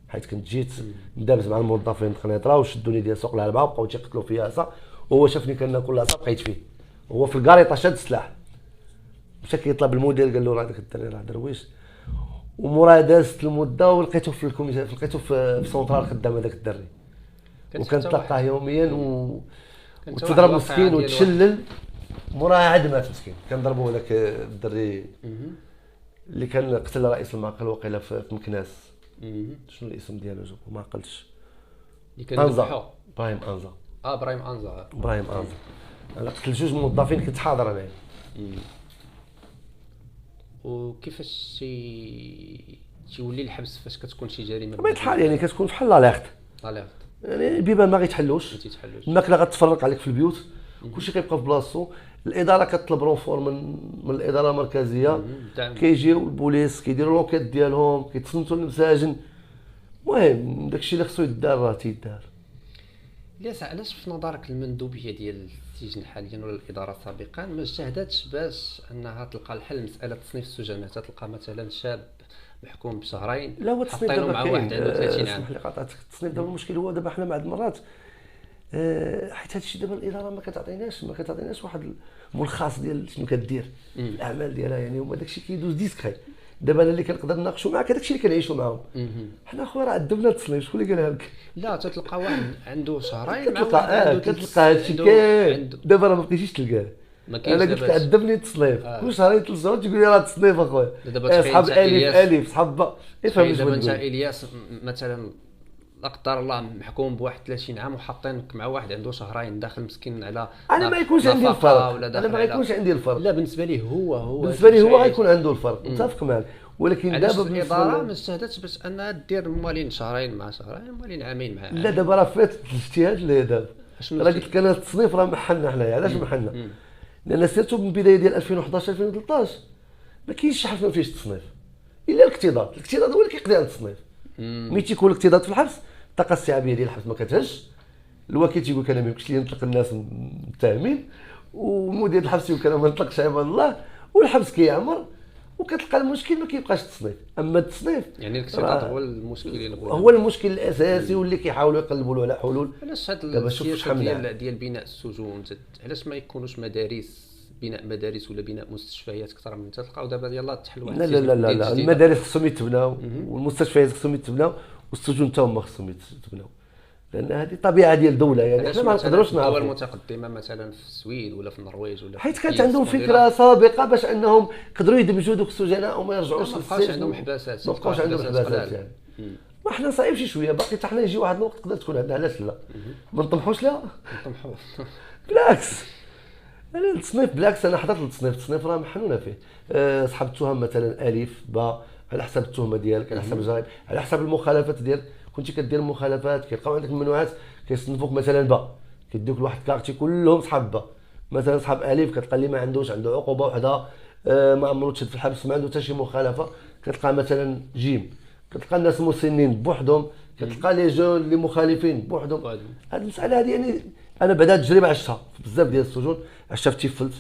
حيت كنت جيت مدابز مع الموظفين القنيطره وشدوني ديال سوق الاربعه وبقاو تيقتلوا فيا عصا، وهو شافني كناكل عصا بقيت فيه، هو في الكاريطه شاد السلاح. مشى كيطلب المدير قال له راه داك الدري راه درويش. ومورا دازت المده ولقيته في الكوميسار، لقيته في سونطرال خدام هذاك الدري، وكنتلقاه يوميا وتضرب مسكين وتشلل. موراه عاد مات مسكين. كنضربوا هذاك الدري اللي كان قتل رئيس المعقل وقيله في مكناس. شنو الاسم ديالو جو ما عقلتش. اللي كان ذبحو ابراهيم انزا. ابراهيم انزا. انا قتل جوج موظفين كنت حاضر انا. وكيفاش تيولي الحبس فاش كتكون شي جريمه بطبيعه الحال؟ يعني كتكون بحال لاغت، يعني البيبان ما غيتحلوش، الماكله غتفرق عليك في البيوت، كلشي كيبقى في بلاصتو. الاداره كتطلب رونفور من الاداره المركزيه، كيجيو البوليس كيديروا لونكيت ديالهم، كيتصنتوا المساجن. المهم داكشي اللي خصو يدار راه تيدار. الياس، علاش في نظرك المندوبيه ديال السجن حاليا ولا الاداره سابقا ما اجتهدتش باش انها تلقى الحل مساله تصنيف السجناء؟ تلقى مثلا شاب محكوم بشهرين لا، هو التصنيف حاطينه مع واحد عنده 30 عام. اسمح لي قاطعتك. التصنيف دابا المشكل هو دابا حنا بعض المرات حيت هادشي دابا الاداره ما كتعطيناش واحد الملخص ديال شنو كدير الاعمال ديالها، يعني هما داكشي كيدوز ديسكري. دابا انا اللي كنقدر نناقشوا معاك داكشي اللي كنعيشوا معاهم حنا. خويا راه عذبنا التصنيف، شكون اللي قالها لك؟ لا، تتلقى واحد عنده شهرين مع واحد عنده كتلقى هادشي كاين. دابا راه ما بقيتيش تلقاه. انا قلت لك عذبني التصنيف كل شهرين 3 شهور تقول لي راه التصنيف اخويا. صحاب الف صحاب با يفهم. دابا انت الياس مثلا لا قدر الله محكوم بواحد 30 عام وحاطينك مع واحد عنده شهرين داخل مسكين على انا ما يكونش عندي الفرق. لا، بالنسبه ليه هو غيكون عنده الفرق، متفق معك. ولكن دابا الاداره ما اجتهدتش باش انها دير موالين شهرين مع شهرين، موالين عامين مع عام. لا دابا راه فات الاجتهاد اللي دابا. راه قلت لك انا التصنيف راه محلنا حنايا. علاش محلنا؟ لان سيرتو من بدايه ديال 2011 2013 ما كاينش شي حاجه ما فيهش التصنيف الا الاكتظاظ هو اللي كيقضي على التصنيف. ملي تيكون الاكتظاظ في الحبس، الطاقه الاستيعابيه ديال الحبس ما كتهش، الوكيل تيقول لك انا ما يمكنش لي نطلق الناس متهمين، ومدير الحبس يقول لك انا ما نطلقش عباد الله، والحبس كيعمر، وكتلقى المشكل ما كيبقاش التصنيف. اما التصنيف يعني الاكتظاظ هو المشكل اللي هو المشكل الاساسي واللي كيحاولوا يقلبوا له على حلول. علاش هاد السياسه ديال بناء السجون علاش ما يكونوش بناء مدارس ولا بناء مستشفيات اكثر من تلقاو دابا يلاه تحل واحد؟ لا المدارس خصهم يتبناو، والمستشفيات خصهم يتبناو، والسجون حتى هما خصهم يتبناو، لان هذه طبيعه ديال الدوله. يعني حنا ما نقدروش نعرفوا. الدول المتقدمه مثلا في السويد ولا في النرويج ولا حيت كانت عندهم فكره سابقه باش انهم قدروا يدمجوا دوك السجناء وما يرجعوش للسجن. ما بقاش عندهم حباسات، يعني ما حنا صعيب شي شويه باقي حتى حنا يجي واحد الوقت تقدر تكون عندنا. علاش لا؟ ما نطمحوش لها. بالعكس انا التصنيف، بالعكس انا حضرت التصنيف راه محنونه فيه. صحاب التهم مثلا الف باء على حسب التهمه ديالك، على حسب الجرائم، على حسب المخالفات ديالك. كنتي كدير المخالفات كيلقاو عندك الممنوعات كيصنفوك مثلا باء، كيديوك لواحد كارتي كلهم صحاب باء. مثلا صحاب الف كتلقى اللي ما عندوش، عنده عقوبه وحده، ما عمرو تشد في الحبس، ما عنده حتى شي مخالفه. كتلقى مثلا جيم، كتلقى الناس مسنين بوحدهم، كتلقى لي جون اللي مخالفين بوحدهم. هذه المساله هذه يعني انا بعدا تجربه عشتها في بزاف ديال السجون. عشتها في تيفلت،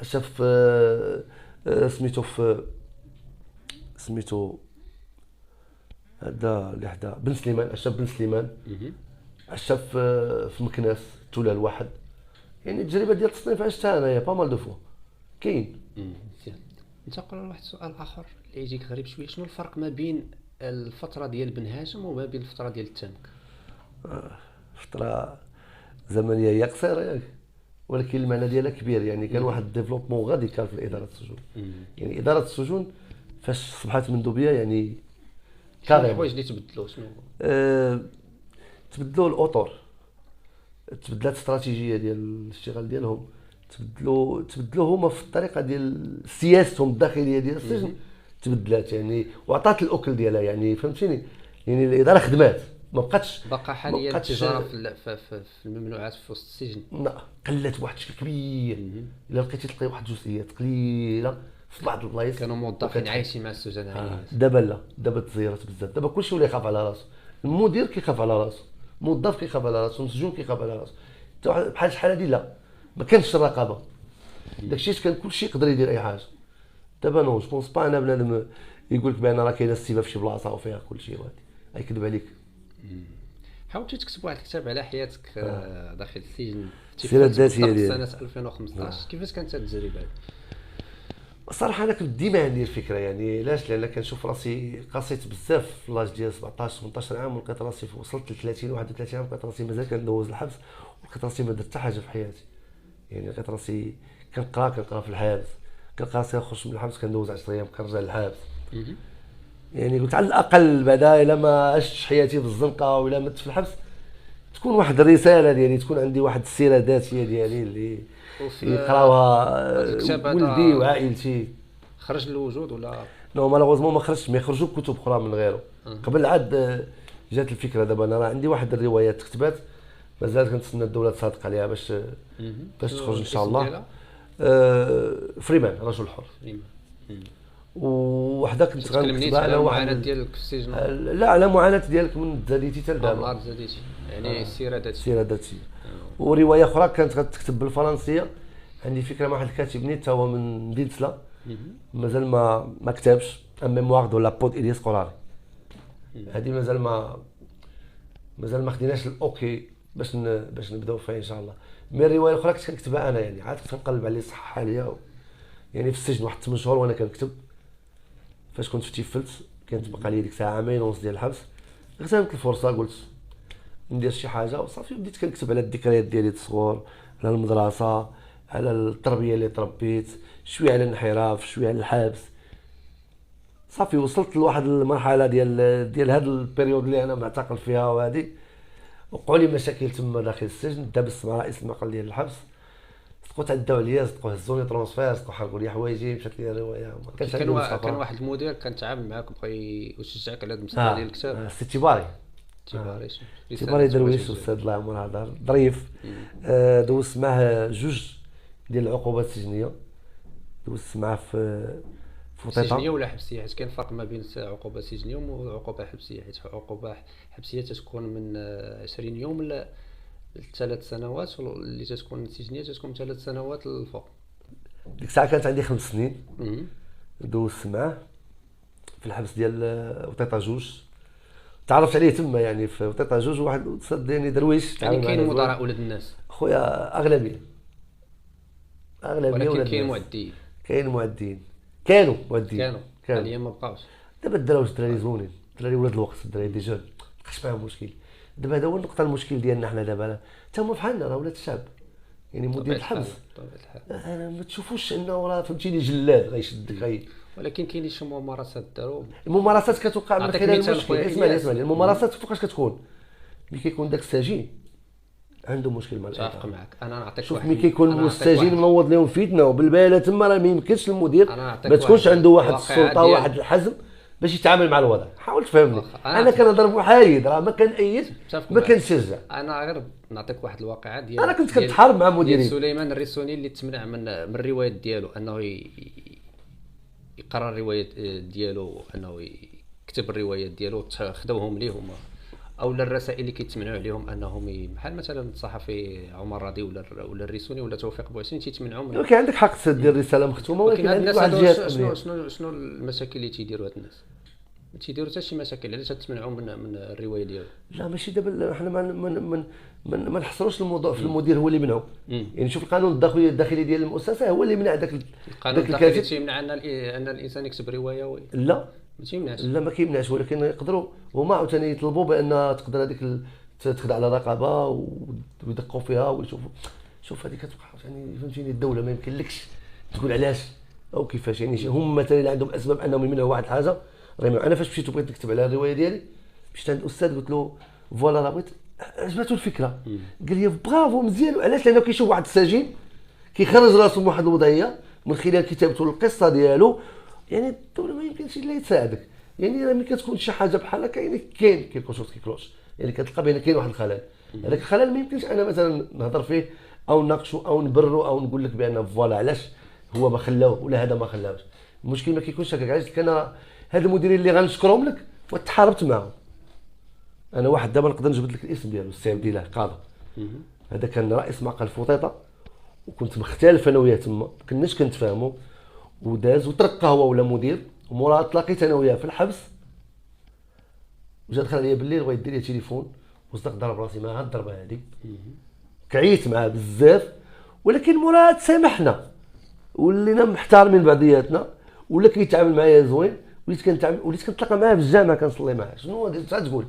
عشتها في سميتو في سميتو هذا اللي حدا بن سليمان، الشاب بن سليمان، الشاب في مكناس تولال واحد. يعني التجربه ديال التصنيف عشتها انايا با مال دو فوا كاين. مزيان. ننتقل لواحد السؤال اخر اللي يجيك غريب شويه، شنو الفرق ما بين الفتره ديال بن هاشم وما بين الفتره ديال التانك؟ فتره زمنيه هي قصيره ياك، ولكن المعنى ديالها كبير. يعني كان واحد الديفلوبمون غادي كان في اداره السجون. يعني اداره السجون فاش صبحت مندوبيه يعني شنو الحوايج اللي تبدلوا؟ شنو تبدلوا الاطر، تبدلات الاستراتيجيه ديال الاشتغال ديالهم، تبدلوا هما في الطريقه ديال سياستهم الداخليه ديال السجن، تبدلات يعني وعطات الاكل ديالها. يعني فهمتيني، يعني الاداره خدمات ما بقاتش. بقى حاليا التجاره في الممنوعات في وسط السجن لا، قلت بواحد الشكل كبير. الا لقيتي تلقاي واحد الجزئيات قليله في بعض البلايص. كانوا موظفين عايشين مع السجناء. دابا لا، دابا تزيرت بزاف. دابا كلشي ولا يخاف على راسو، المدير كيخاف على راسو، الموظف كيخاف على راسو، المسجون كيخاف على راسو. بحال شحال هادي لا، ما كانش الرقابه. داكشي كان كلشي يقدر يدير اي حاجه. دابا نو جو بونس با انا بنادم يقول لك بان راه كاينه السيبه في شي بلاصه وفيها كلشي وهادي غيكذب عليك. حاولتي تكتب واحد الكتاب على حياتك داخل السجن، السيره الذاتيه ديالي سنه 2015. كيفاش كانت هذه التجربه؟ الصراحه انا كنت ديما عندي الفكره، يعني علاش؟ لان كنشوف راسي قصيت بزاف في لاج ديال 17 18 عام، ولقيت راسي وصلت ل 30 31 عام، لقيت راسي مازال كندوز الحبس، ولقيت راسي ما درت حتى حاجه في حياتي. يعني لقيت راسي كنقرا في الحبس، كنلقى راسي نخرج من الحبس كندوز 10 ايام كنرجع للحبس. يعني قلت على الاقل بعدا الا ما عشتش حياتي في الزنقه ولا مت في الحبس تكون واحد الرساله ديالي، تكون عندي واحد السيره الذاتيه ديالي اللي يقراوها ولدي وعائلتي. خرج للوجود ولا نو مالوغوزمون ما خرجش، ما يخرجوا كتب اخرى من غيره. قبل عاد جات الفكره. دابا انا راه عندي واحد الروايات كتبات مازال كنتسنى الدوله تصادق عليها باش تخرج ان شاء الله. فريمان رجل حر. وحده كنت غنكتبها انا واحد. المعاناه ديالك في السجن؟ لا، على معاناه ديالك من زاديتي حتى لدابا. زاديتي يعني السيره الذاتيه. السيره الذاتيه. وروايه اخرى كانت غتكتب بالفرنسيه، عندي فكره مع واحد الكاتب نيت هو من مدينه سلا، مازال ما كتبش ان ميموار دو لا بود الياس قراري. هذه مازال ما خديناش الاوكي باش نبداو فيها ان شاء الله. مي الروايه الاخرى كنت كنكتبها انا، يعني عاد كنت نقلب على الصحه حاليا. يعني في السجن واحد 8 شهور وانا كنكتب. فاش كنت تيفلت كانت بقى لي ديك الساعه عامين ونص ديال الحبس، اغتنمت الفرصه قلت ندير شي حاجه وصافي. بديت كنكتب على الذكريات ديالي الصغور، على المدرسه، على التربيه اللي تربيت، شويه على الانحراف، شويه على الحبس. صافي وصلت لواحد المرحله ديال هذا البيريود اللي انا معتقل فيها، وهذه وقعوا لي مشاكل تما داخل السجن. دابست مع رئيس المقر ديال الحبس، صدقوا تعداو عليا، صدقوا هزوني ترونسفير، صدقوا حرقوا لي حوايجي، مشات لي الروايه. ما كانش عندي كان واحد المدير كان تعامل معاك بغى يشجعك على هذا المسألة ديال الكتاب. السي تيباري. تيباري درويش استاذ الله يعمر، هذا ظريف. دوزت معاه جوج ديال العقوبات السجنيه. دوزت معاه في وطيطه. سجنيه ولا حبسيه؟ حيت كاين فرق ما بين عقوبه سجنيه وعقوبه حبسيه. حيت عقوبه حبسيه تتكون من 20 يوم ل 3 سنوات، واللي تتكون سجنيه تتكون من 3 سنوات للفوق. ديك الساعه كانت عندي 5 سنين. دوزت معاه في الحبس ديال وطيطه جوج، تعرفت عليه تما يعني في وطيطه جوج. واحد صدقني درويش يعني كاين مدراء ولاد الناس خويا، اغلبيه ولكن كاين معديين. كانوا معديين حاليا ما بقاوش. دابا الدراوش الدراري زوينين، الدراري ولاد الوقت، الدراري دي جون، مابقاش معاهم مشكل. دابا هذا هو النقطه، المشكل ديالنا حنا دابا حتى هما بحالنا راه ولاد الشعب. يعني مدير الحبس ما تشوفوش انه راه فهمتيني جلاد غيشدك ولكن كاين شي ممارسات داروا. الممارسات كتوقع من خلال المشكل. اسمعني الممارسات فوقاش كتكون؟ ملي كيكون داك السجين عنده مشكل مع الإدارة. اتفق معك. انا نعطيك شوف ملي كيكون السجين منوض لهم فتنه وبالباله تما، راه ما يمكنش المدير ما تكونش عنده واحد السلطه واحد الحزم باش يتعامل مع الوضع. حاول تفهمني. انا كنهضر محايد، راه ما كنأيد ما كنشجع. انا غير نعطيك واحد الواقعه ديال انا كنت كنتحارب مع مديرين. سليمان الريسوني اللي تمنع من الروايات ديالو انه يقرا الروايات ديالو، انه يكتب الروايات ديالو، خداوهم ليه هما. او الرسائل اللي كيتمنعوا عليهم انهم بحال مثلا الصحفي عمر راضي ولا الريسوني ولا توفيق بوعسين تيتمنعوا من. ولكن عندك حق تدير رساله مختومه، ولكن هاد عندك الناس واحد هادو الجهات شنو المشاكل اللي تيديروا هاد الناس؟ ما تيديروا حتى شي مشاكل، علاش تتمنعوا من الروايه ديالو؟ لا ماشي دابا حنا ما نحصروش الموضوع في المدير هو اللي منعه. يعني شوف القانون الداخلي ديال المؤسسه هو اللي منع داك القانون الداخلي تيمنع ان الانسان يكتب روايه لا ما تيمنعش. لا ما كيمنعش، ولكن يقدروا هما عاوتاني يطلبوا بان تقدر هذيك تخضع على رقابه ويدقوا فيها ويشوفوا. شوف هذيك كتبقى يعني فهمتيني، الدوله ما يمكنلكش تقول علاش او كيفاش. يعني هم مثلا اللي عندهم اسباب انهم يمنعوا واحد الحاجه. انا فاش مشيت وبغيت نكتب على الروايه ديالي مشيت عند الاستاذ قلت له فوالا راه بغيت، عجبته الفكره. قال لي برافو مزيان. علاش؟ لانه كيشوف واحد السجين كيخرج راسو من واحد الوضعيه من خلال كتابته القصه ديالو. يعني الدوله ما يمكنش الا تساعدك. يعني ملي كتكون شي حاجه بحال هكا يعني كاين كيكلوش يعني كتلقى بان كاين واحد الخلل. هذاك الخلل ما يمكنش انا مثلا نهضر فيه او نناقشو او نبررو او نقول لك بان فوالا علاش هو ما خلاوه ولا هذا ما خلاوش. المشكل ما كيكونش هكاك. علاش كان هاد المديرين اللي غنشكرهم لك وتحاربت معاهم. انا واحد دابا نقدر نجبد لك الاسم ديالو، السي عبد الله قاضي. هذا كان رئيس معقل فوطيطه وكنت مختلف انا وياه تما، ما كناش كنتفاهموا وداز وترقى هو ولا مدير. ومورا تلاقيت انا وياه في الحبس وجا دخل عليا بالليل بغا يدير لي تليفون وصدق ضرب راسي مع هاد الضربه هادي. كعيت معاه بزاف، ولكن مورا تسامحنا ولينا محترمين بعضياتنا ولا كيتعامل معايا زوين. وليت كنتلاقى معاه في الجامع كنصلي معاه. شنو تقول؟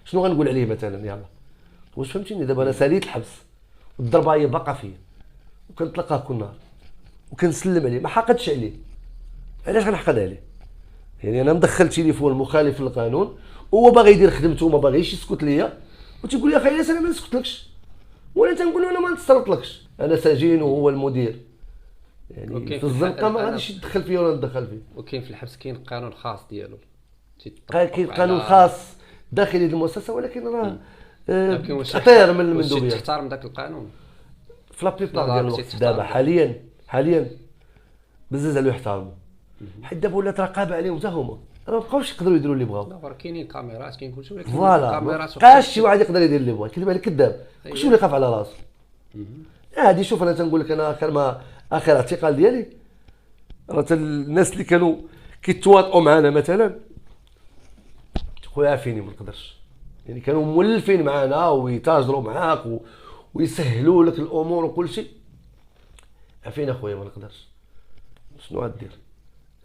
شنو غنقول عليه مثلا؟ يلاه واش فهمتيني؟ دابا انا ساليت الحبس والضربه هي باقا فيا وكنتلاقاه كل نهار وكنسلم عليه، ما حقدتش عليه. علاش غنحقد عليه؟ يعني انا مدخل تليفون مخالف للقانون وهو باغي يدير خدمته وما باغيش يسكت ليا وتيقول لي اخي علاش انا ما نسكتلكش ولا تنقول له انا ما نتصرفلكش. انا سجين وهو المدير، يعني في الزنقه ما غاديش يدخل فيا ولا ندخل فيه. وكاين في الحبس كاين قانون خاص ديالو، كاين قانون خاص داخلي للمؤسسه، ولكن راه تطير من المندوبيه. تحترم ذاك القانون في لا بليبار ديال الوقت دابا حاليا بزاف عليو يحترموا، حيت دابا ولات رقابه عليهم حتى هما ما بقاوش يقدروا يديروا اللي بغاو. لا كاينين كاميرات كاين كلشي، ولكن فوالا بقاش شي واحد يقدر يدير اللي بغا. كذب على كذاب، كلشي اللي يخاف على راسو. عادي. شوف انا تنقول لك انا اخر اعتقال ديالي راه الناس اللي كانوا كيتواطئوا معنا مثلا خويا عافيني ما نقدرش. يعني كانوا مولفين معنا ويتاجروا معاك ويسهلوا لك الامور وكل شيء. عافيني اخويا ما نقدرش. شنو غدير؟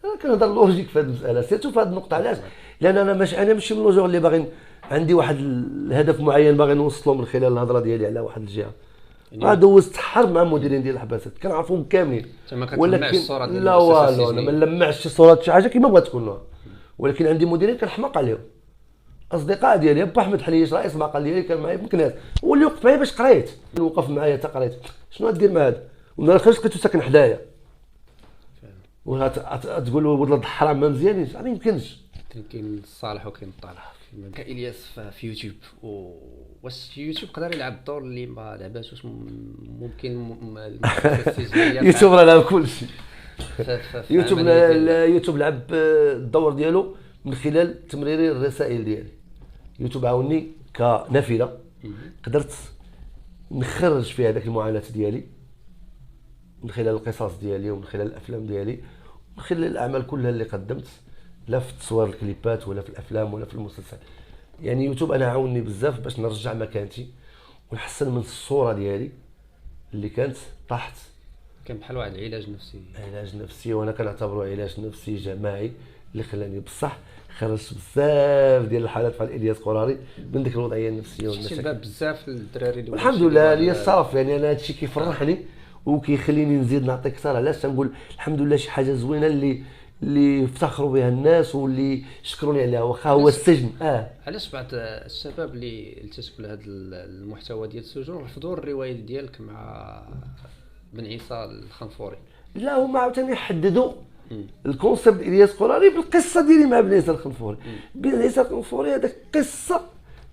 انا كنهضر لوجيك في هذه المساله، سيرتو في هذه النقطه. علاش؟ لان انا ماشي من الوجوه اللي باغي عندي واحد الهدف معين باغي نوصلو من خلال الهضره ديالي على واحد الجهه. يعني دوزت حرب مع المديرين ديال الحباسات كنعرفهم كاملين، ولكن لا والو انا ما نلمعش صوره شي حاجه كيما بغات تكون. ولكن عندي مديرين كنحماق عليهم، اصدقاء ديالي. با احمد حليش رئيس معقل ديالي كان معايا بمكناس، هو اللي وقف معايا باش قريت. وقف معايا حتى قريت. شنو غدير مع هذا؟ ونهار خرجت لقيتو ساكن حدايا وتقول له ولد الحرام ما مزيانينش. ما يمكنش. كاين الصالح وكاين الطالح. كإلياس في يوتيوب واش يوتيوب قدر يلعب الدور اللي ما لعباش؟ واش ممكن يوتيوب راه لعب كل شيء. يوتيوب لعب الدور ديالو من خلال تمرير الرسائل ديالي. يوتيوب عاوني كنافذه قدرت نخرج فيها هذاك المعاناه ديالي من خلال القصص ديالي ومن خلال الافلام ديالي ومن خلال الاعمال كلها اللي قدمت، لا في تصوير الكليبات ولا في الافلام ولا في المسلسل. يعني يوتيوب انا عاوني بزاف باش نرجع مكانتي ونحسن من الصوره ديالي اللي كانت طاحت. كان بحال واحد العلاج نفسي. علاج نفسي، وانا كنعتبره علاج نفسي جماعي اللي خلاني بصح خرجت بزاف ديال الحالات بحال الياس قراري من ديك الوضعيه النفسيه والمشاكل. شتي بزاف الدراري اللي الحمد لله ليا الصرف. يعني انا هادشي كيفرحني وكيخليني نزيد نعطي اكثر. علاش تنقول الحمد لله شي حاجه زوينه اللي افتخروا بها الناس واللي شكروني عليها واخا هو السجن. علاش بعض الشباب اللي التزموا لهذا المحتوى ديال السجون رفضوا الروايه ديالك مع بن عيسى الخنفوري؟ لا هما عاوتاني حددوا الكونسيبت الياس قراري بالقصه ديالي مع بن عيسى الخنفوري. بن عيسى الخنفوري هذاك قصه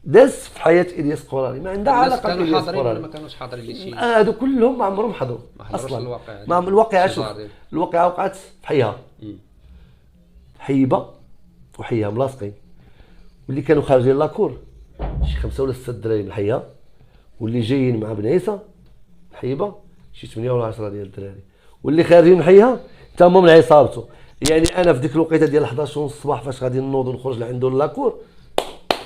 داز في حياه الياس قراري ما عندها علاقه بالياس قراري. ما كانوش حاضرين شي هادو كلهم ما عمرهم حضروا اصلا الواقع. ما الواقعه شوف الواقعه وقعت في حيها حيبه وحيها ملاصقين واللي كانوا خارجين لاكور شي 5 ولا 6 الدراري من الحيه، واللي جايين مع بنيسه الحيبه شي 8 ولا 10 ديال الدراري، واللي خارجين من الحيه حتى هما من عصابته. يعني انا في ديك الوقيته ديال 11 ونص الصباح فاش غادي نوض ونخرج لعندو لاكور،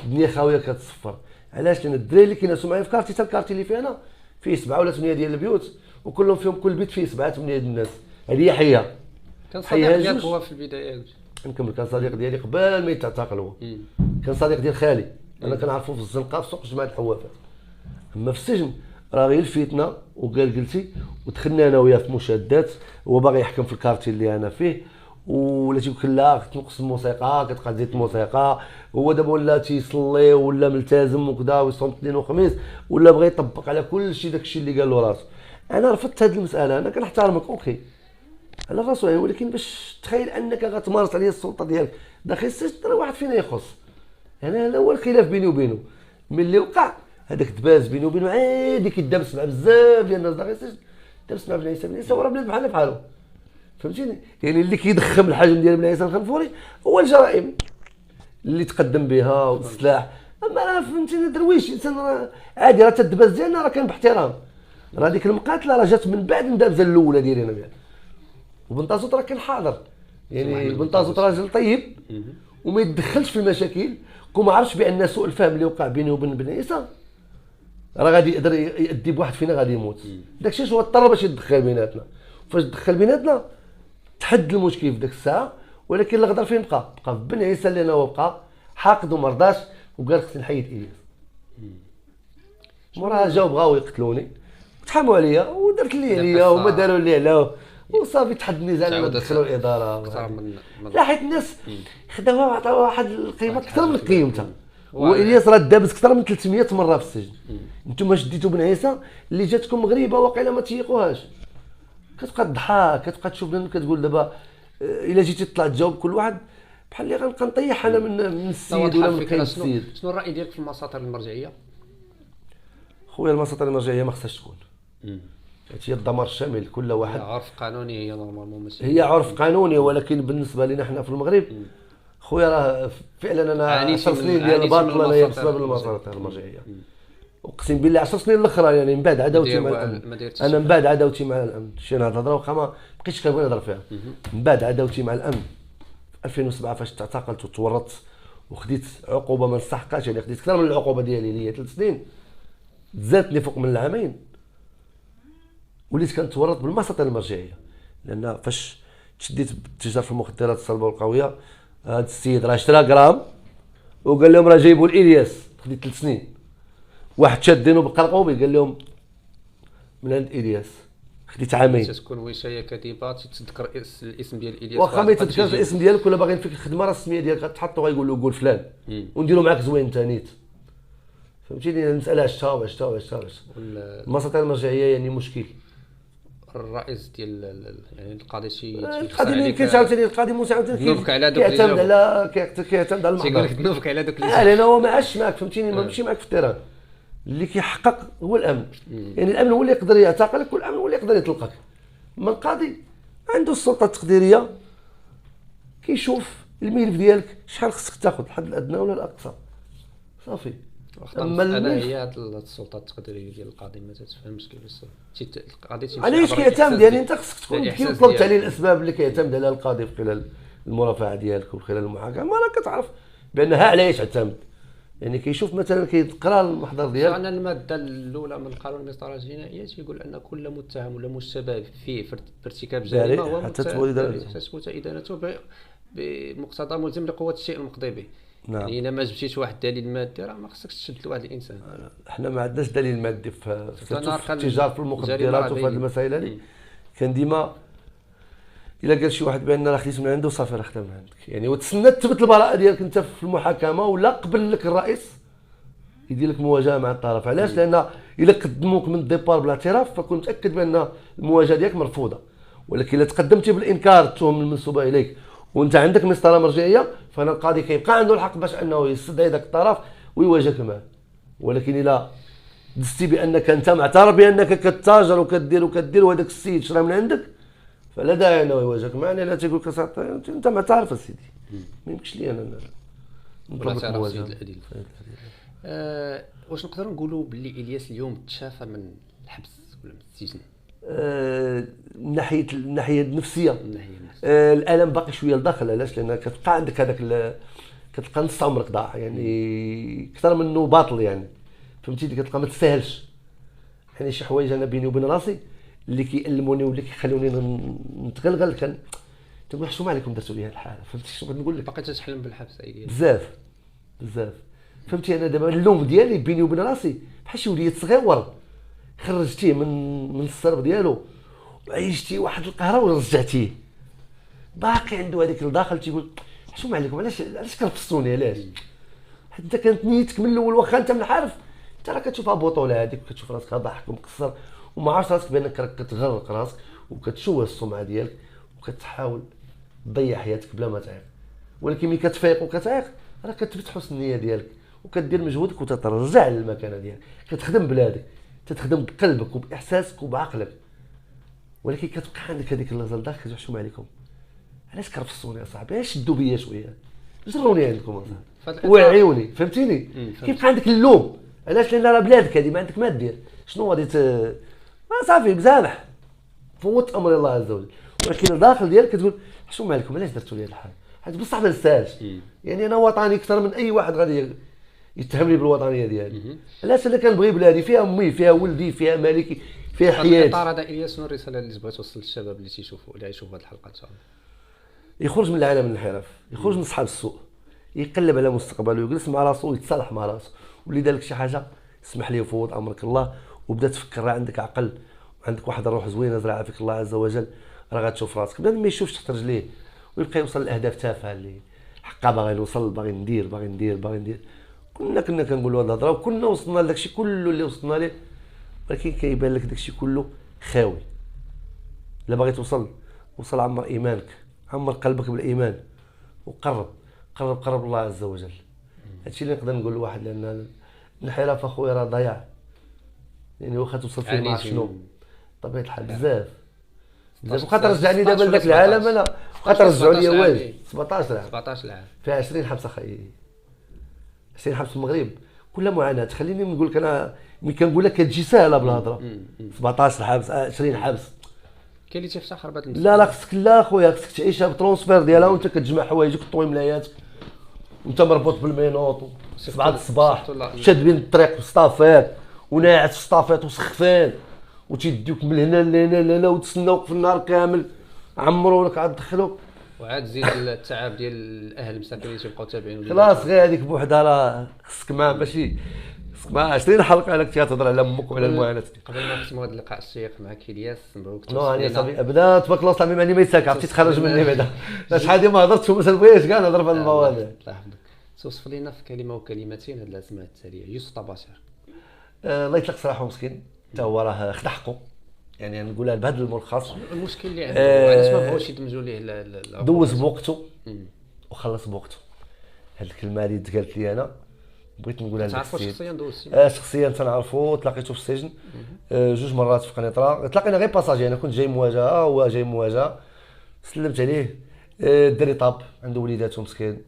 الدنيا خاويه كتصفر. علاش؟ لان الدراري اللي كيناسوا معايا في كارتي، حتى الكارتي اللي فينا فيه 7 ولا 8 ديال البيوت، وكلهم فيهم كل بيت فيه 7 8 ديال الناس. هذه هي حيه. كان صديق ديالك هو في البدايه؟ نكمل. كان صديق ديالي قبل ما يتعتقل هو، كان صديق ديال خالي، انا كنعرفو في الزنقه في سوق جماعه الحوافات. اما في السجن راه غير لفيتنا وقلقلتي، ودخلنا انا وياه في مشادات. هو باغي يحكم في الكارتي اللي انا فيه، ولا تيقول لك لا تنقص الموسيقى، كتبقى تزيد الموسيقى. هو دابا ولا تيصلي ولا ملتزم وكذا ويصوم اثنين وخميس، ولا بغى يطبق على كل شيء داكشي اللي قال له راسو. انا رفضت هذه المساله. انا كنحترمك اوكي على راسو، ولكن باش تخيل انك غتمارس عليا السلطه ديالك داخل السجن، راه واحد فينا يخص. يعني هذا هو الخلاف بيني وبينه. ملي وقع هذاك الدباز بيني وبينه عادي، كيدابس مع بزاف ديال الناس داخل السجن، دابس مع بن عيسى وراه بلاد بحال بحالو، فهمتيني؟ يعني اللي كيضخم الحجم ديال بن عيسى الخنفوري هو الجرائم اللي تقدم بها والسلاح. اما راه فهمتيني درويش انسان راه عادي. راه الدباز ديالنا راه كان باحترام. راه ديك المقاتله راه جات من بعد الدبزه الاولى ديالي انا بها. وبنطازوط راه كان حاضر، يعني بنطازوط راجل طيب وما يتدخلش في المشاكل. كون ما عرفش بان سوء الفهم اللي وقع بيني وبين بن عيسى راه غادي يقدر يأدي بواحد فينا غادي يموت. داكشي هو اضطر باش يتدخل بيناتنا. فاش دخل بيناتنا تحد المشكل في ديك الساعه. ولكن اللي غدر فين بقى في بن عيسى اللي انا هو بقى حاقد وما رضاش، وقال خصني نحيد الياس. موراها جاو بغاو يقتلوني، تحاموا عليا ودرت اللي عليا وما داروا اللي علاه، وصافي تحد النزاع. انا دخلوا الاداره اكثر من لا، حيت الناس خداوها وعطاوها واحد القيمه اكثر من قيمتها. والياس راه دابز اكثر من 300 مره في السجن. نتوما شديتوا بن عيسى اللي جاتكم غريبه واقيلا ما تيقوهاش. كتبقى تضحك، كتبقى تشوف لنا كتقول دابا الا جيتي تطلع تجاوب كل واحد بحال اللي غنبقى نطيح انا من السيد ولا من كاين السيد. شنو الراي ديالك في المساطر المرجعيه؟ خويا المساطر المرجعيه ما خصهاش تكون. هي الدمار الشامل. كل واحد عرف قانوني، هي نورمالمون ماشي هي عرف قانوني، ولكن بالنسبه لنا حنا في المغرب خويا راه فعلا انا 10 سنين ديال الباطل انايا بسبب المساطر المرجعيه. اقسم بالله 10 سنين الاخرى يعني من بعد عداوتي مع الامن. انا من بعد عداوتي مع الامن شي نهار الهضره واخا ما بقيتش كنبغي نهضر فيها. من بعد عداوتي مع الامن في 2007 فاش تعتقلت وتورطت وخديت عقوبه ما نستحقهاش. يعني خديت اكثر من العقوبه ديالي اللي هي 3 سنين، زادتني فوق من العامين. وليت كنتورط بالمساطر المرجعيه، لان فاش تشديت بالتجاره في المخدرات الصلبه والقويه، هذا السيد راه اشترى غرام وقال لهم راه جايبوا الالياس. خديت 3 سنين. واحد شادينه بالقرقوبي قال لهم من عند الياس. خديت عامين. تكون وشايه كذبه تتذكر الاسم ديال الياس، واخا ما يتذكرش الاسم ديالك ولا باغيين فيك الخدمه، راه السميه ديالك غتحط وغيقول له قول فلان ونديروا معاك زوين انت نيت. فهمتيني؟ المساله عشتها. المساطر المرجعيه يعني مشكل. الرئيس ديال يعني القاضي القاضي ما يمكنش عاوتاني القاضي مساعد كيعتمد على المحضر. تيقول لك نوفك على دوك لان هو ما عادش معك، فهمتيني؟ ما مشي معك في التيران. اللي كيحقق هو الامن. يعني الامن هو اللي يقدر يعتقلك والامن هو اللي يقدر يطلقك. اما القاضي عنده السلطه التقديريه، كيشوف الملف ديالك شحال خصك تاخذ، الحد الادنى ولا الاقصى، صافي. اما انا هي هاد السلطه التقديريه ديال القاضي ما تتفهمش كيفاش القاضي تيمشي علاش كيعتمد. يعني انت خصك تكون طلبت عليه الاسباب اللي كيعتمد عليها القاضي في خلال المرافعه ديالك وخلال المحاكمه، راه كتعرف بانها علاش اعتمد. يعني كيشوف مثلا كيقرا المحضر ديالك. فعلا الماده الاولى من القانون المسطره الجنائيه تيقول ان كل متهم ولا مشتبه فيه في ارتكاب جريمه هو تثبت ادانته بمقتضى ملزم لقوه الشيء المقضي به. نعم. يعني الا ما جبتيش واحد الدليل مادي راه ما خصكش تشد لواحد الانسان. حنا ما عندناش دليل مادي في التجاره في المخدرات وفي هذه المسائل هذه. كان ديما الا قال شي واحد بان راه خديت من عنده صافي راه خدا من عندك. يعني وتسنى تثبت البراءه ديالك انت في المحاكمه، ولا قبل لك الرئيس يدير لك مواجهه مع الطرف. علاش؟ لان الا قدموك من الديبار بالاعتراف فكنت متاكد بان المواجهه ديالك مرفوضه. ولكن الا تقدمتي بالانكار التهم المنسوبه اليك وانت عندك مسطره مرجعيه، فانا القاضي كيبقى عنده الحق باش انه يستدعي ذاك الطرف ويواجهك معه. ولكن الا دزتي بانك انت معترف بانك كتاجر وكدير وهذاك السيد شرا من عندك، فلا داعي انه يواجهك معه. لا تيقول لك انت معترف اسيدي، ما يمكنش لي انا نطلب لك مواجهه. واش نقدروا نقولوا باللي الياس اليوم تشافى من الحبس ولا من السجن من الناحيه النفسيه؟ من ناحيه النفس؟ الالم باقي شويه لداخل. علاش؟ لان كتبقى عندك هذاك كتلقى نص عمرك ضاع يعني، اكثر منه باطل يعني، فهمتي؟ كتلقى ما تستاهلش يعني. شي حوايج انا بيني وبين راسي اللي كيألموني واللي كيخلوني نتغلغل، تنقول حشومه عليكم درتوا لي هذه الحاله، فهمتي شنو بغيت نقول لك؟ باقي تتحلم بالحبس ايديا بزاف بزاف، فهمتي؟ انا دابا اللوم ديالي بيني وبين راسي بحال شي وليد صغيور خرجتيه من السرب ديالو وعيشتي واحد القهره ورجعتيه، باقي عنده هذيك لداخل تيقول حشومه عليكم، علاش كنفصلوني؟ علاش؟ حيت انت كانت نيتك من الاول، واخا انت من عارف انت راه كتشوفها بطوله هذيك وكتشوف راسك ضاحك ومكسر وما عارف راسك بانك راك كتغرق راسك وكتشوه السمعه ديالك وكتحاول تضيع حياتك بلا ما تعيق. ولكن ملي كتفيق وكتعيق راه كتثبت حسن النيه ديالك وكدير مجهودك وتترجع للمكانه ديالك، كتخدم بلادك، تتخدم بقلبك وباحساسك وبعقلك، ولكن كتبقى عندك هذيك اللحظه لداخل كتقول حشومه عليكم، علاش كرفصوني اصاحبي؟ علاش شدوا بيا شويه، جروني عندكم وعيوني، فهمتيني؟ كيبقى عندك اللوم. علاش؟ لان راه بلادك هذه، ما عندك ما دير، شنو غادي ما صافي مسامح، فوت امر الله عز وجل. ولكن الداخل ديالك كتقول حشومه عليكم، علاش درتوا لي هذا الحال؟ حيت بصح ما نستاهلش يعني. انا وطني اكثر من اي واحد غادي يتهمني بالوطنيه ديالي. علاش؟ انا كنبغي بلادي، فيها امي، فيها ولدي، فيها مالكي، فيها حياتي. في الاطار هذا الياس، شنو الرساله اللي تبغي توصل للشباب اللي تيشوفوا اللي غيشوفوا هذه الحلقه ان شاء الله؟ يخرج من العالم الانحراف، يخرج من صحاب السوء، يقلب على مستقبله ويجلس مع راسو ويتصالح مع راسو، واللي دار لك شي حاجه اسمح لي وفوض امرك الله وبدا تفكر. راه عندك عقل وعندك واحد الروح زوينه زرعها فيك الله عز وجل، راه غتشوف راسك بدا ما يشوفش تحت رجليه ويبقى يوصل لاهداف تافهه اللي حقا باغي نوصل، باغي ندير. كنا كنقولوا هذه الهضره وكنا وصلنا لداكشي كله اللي وصلنا ليه، ولكن كيبان لك داكشي كله خاوي. الا باغي وصل عمر ايمانك، عمر قلبك بالايمان وقرب الله عز وجل. هادشي اللي نقدر نقول لواحد، لان الانحراف اخويا راه ضياع يعني. واخا توصل فيه ما عرف شنو طبيعه الحال بزاف بقى ترجعني دابا لذاك العالم. انا بقى ترجعوا لي والو 17 عام فيها 20 حبس اخي، 20 حبس في المغرب كلها معاناه. خليني نقول لك انا ملي كنقول لك كتجي ساهله بالهضره. 17 حبس 20 حبس كاين اللي تيفتخر بهذا لا خصك، لا خويا خصك تعيشها بالترونسفير ديالها وانت كتجمع حوايجك وطوي ملاياتك وانت مربوط بالمينوط 7 الصباح شاد بين الطريق في الصافيط وناعس في الصافيط وسخفان وتيديوك من هنا لهنا وتسناوك في النهار كامل، عمروا لك عاد دخلوك وعاد زيد التعب ديال الاهل المساكين اللي تيبقاو تابعين. خلاص غير هذيك بوحدها راه خصك معها ماشي خصك معها 20 حلقه على تهضر على امك وعلى المعاناه. قبل ما نختموا هذا اللقاء الشيق معك الياس، مبروك نو انا صافي بدا تبارك الله صافي ماني ما يساك عرفتي تخرج مني بعدا شحال ديما ما هضرتش وما نبغيش كاع نهضر في هذه المواضيع. الله يحفظك. توصف لينا في كلمه وكلمتين هاد الاسماء التاليه. يوسف طباشر الله يطلق سراحه مسكين، حتى هو راه خدا حقه يعني نقولها بهذا الملخص. المشكل اللي عنده علاش ما بغاوش يدمجوا ليه دوز بوقته وخلص بوقته. هاد الكلمه هذه تقالت لي انا بغيت نقولها لك. تعرفوا شخصيا دوزتي؟ شخصيا تنعرفو، تلاقيتو في السجن جوج مرات في قنيطره، تلاقينا غير باساجي. انا كنت جاي مواجهه هو جاي مواجهه، سلمت عليه الدري طاب عنده وليداتو مسكين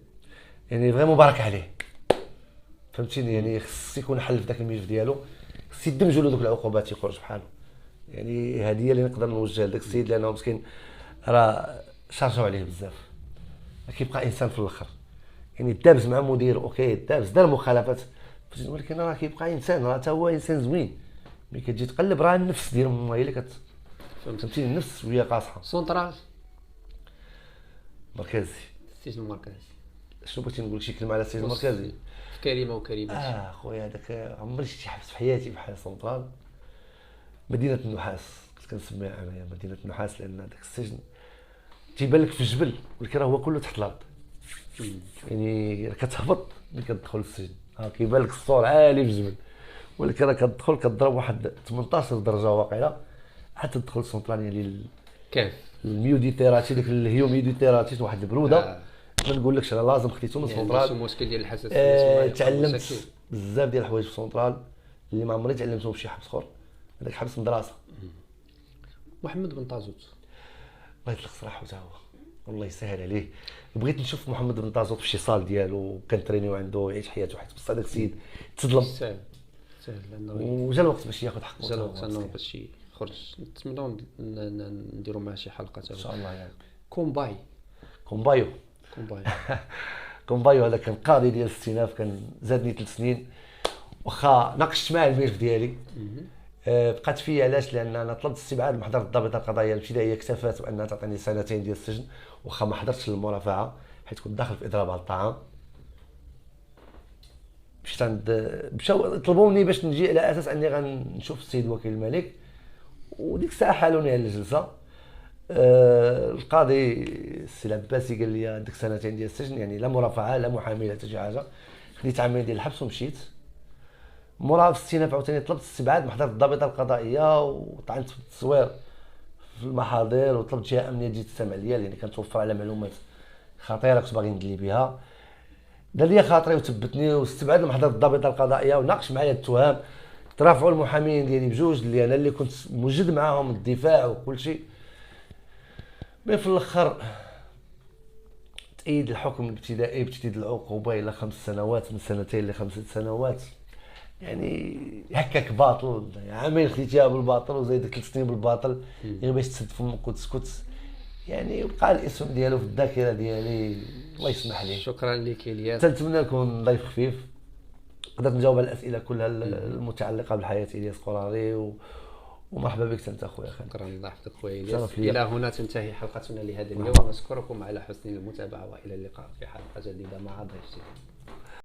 يعني فريمون بارك عليه، فهمتيني؟ يعني خص يكون حل في داك الملف ديالو، خص يدمجوا له دوك العقوبات يخرج بحاله. يعني هذه هي اللي نقدر نوجه لذاك السيد، لانه مسكين راه شارجوا عليه بزاف، كيبقى انسان في الاخر يعني دابز مع مدير اوكي دابز دار مخالفات، ولكن راه كيبقى انسان، راه حتى هو انسان زوين. ملي كتجي تقلب راه النفس ديال امه هي اللي فهمتيني؟ النفس شويه قاصحه. سونطرال مركزي، السجن المركزي. شنو بغيتي نقول شي كلمه على السجن المركزي؟ في كلمه وكلمات. خويا هذاك عمري شفت شي حبس في حياتي بحال سونطرال. مدينه النحاس كنت كنسميها انايا مدينه النحاس، لان هذاك السجن تيبان لك في الجبل ولكن راه هو كله تحت الارض. يعني كتهبط ملي كتدخل للسجن كيبان لك السور عالي في الجبل، ولكن راه كتدخل كتضرب واحد 18 درجه واقيلا حتى تدخل السونطرانيه ديال كيف الميوديتيراتي، ديك الهيوميديتيراتي واحد البروده ما نقولكش. انا لازم خديتو من السونطرال. يعني المشكل ديال الحساسيه تعلمت بزاف ديال الحوايج في السونطرال اللي ما عمري تعلمتهم في شي حبس اخر. هذاك حبس مدرسه. محمد بن طازوت الله يطلق سراحه حتى هو، الله يسهل عليه. بغيت نشوف محمد بن طازوط في شي صال ديالو كنترينيو عنده يعيش حياته، حيت بصح هذاك السيد تظلم سهل سهل لانه وجا الوقت باش ياخذ حقه. جا الوقت انه باش يخرج. نتمنوا نديروا معاه شي حلقه ان شاء الله. يعني كومباي كومبايو كومباي كومبايو هذا كان قاضي ديال الاستئناف، كان زادني 3 سنين واخا ناقشت معاه الملف ديالي. بقات فيا علاش؟ لان انا طلبت استبعاد محضر الضابطه القضائيه الابتدائيه، اكتفت بانها تعطيني 2 سنين ديال السجن واخا ما حضرتش للمرافعه حيت كنت داخل في اضراب على الطعام. مشيت عند مشاو طلبوني باش نجي على اساس اني غنشوف السيد وكيل الملك، وديك الساعه حالوني على الجلسه. القاضي السي العباسي قال لي عندك 2 سنين ديال السجن، يعني لا مرافعه لا محامي لا حتى شي حاجه. خديت عامين ديال الحبس ومشيت. مورا في الاستئناف عاوتاني طلبت استبعاد محضر الضابطه القضائيه وطعنت في التصوير في المحاضر، وطلبت جهه امنيه تجي تستمع ليا لان كانت توفر على معلومات خطيره كنت باغي ندلي بها. دار لي خاطري وثبتني واستبعد محضر الضابطه القضائيه وناقش معايا التهم. ترافعوا المحامين ديالي بجوج اللي انا اللي كنت موجد معاهم الدفاع وكل شيء. مي في الاخر تأييد الحكم الابتدائي بتشديد العقوبه الى 5 سنوات، من 2 ل 5 سنوات. يعني هكاك باطل، عامين خديتيها بالباطل وزايد 3 سنين بالباطل غير باش تسد فمك وتسكت. يعني بقى الاسم ديالو في الذاكره ديالي، الله يسمح ليه. شكرا لك الياس. تنتمنى نكون ضيف خفيف قدرت نجاوب على الاسئله كلها المتعلقه بالحياه. الياس قراري ومرحبا بك انت اخويا خالد. شكرا، الله يحفظك خويا الياس. الى الى هنا تنتهي حلقتنا لهذا اليوم. نشكركم على حسن المتابعه والى اللقاء في حلقه جديده مع ضيف جديد.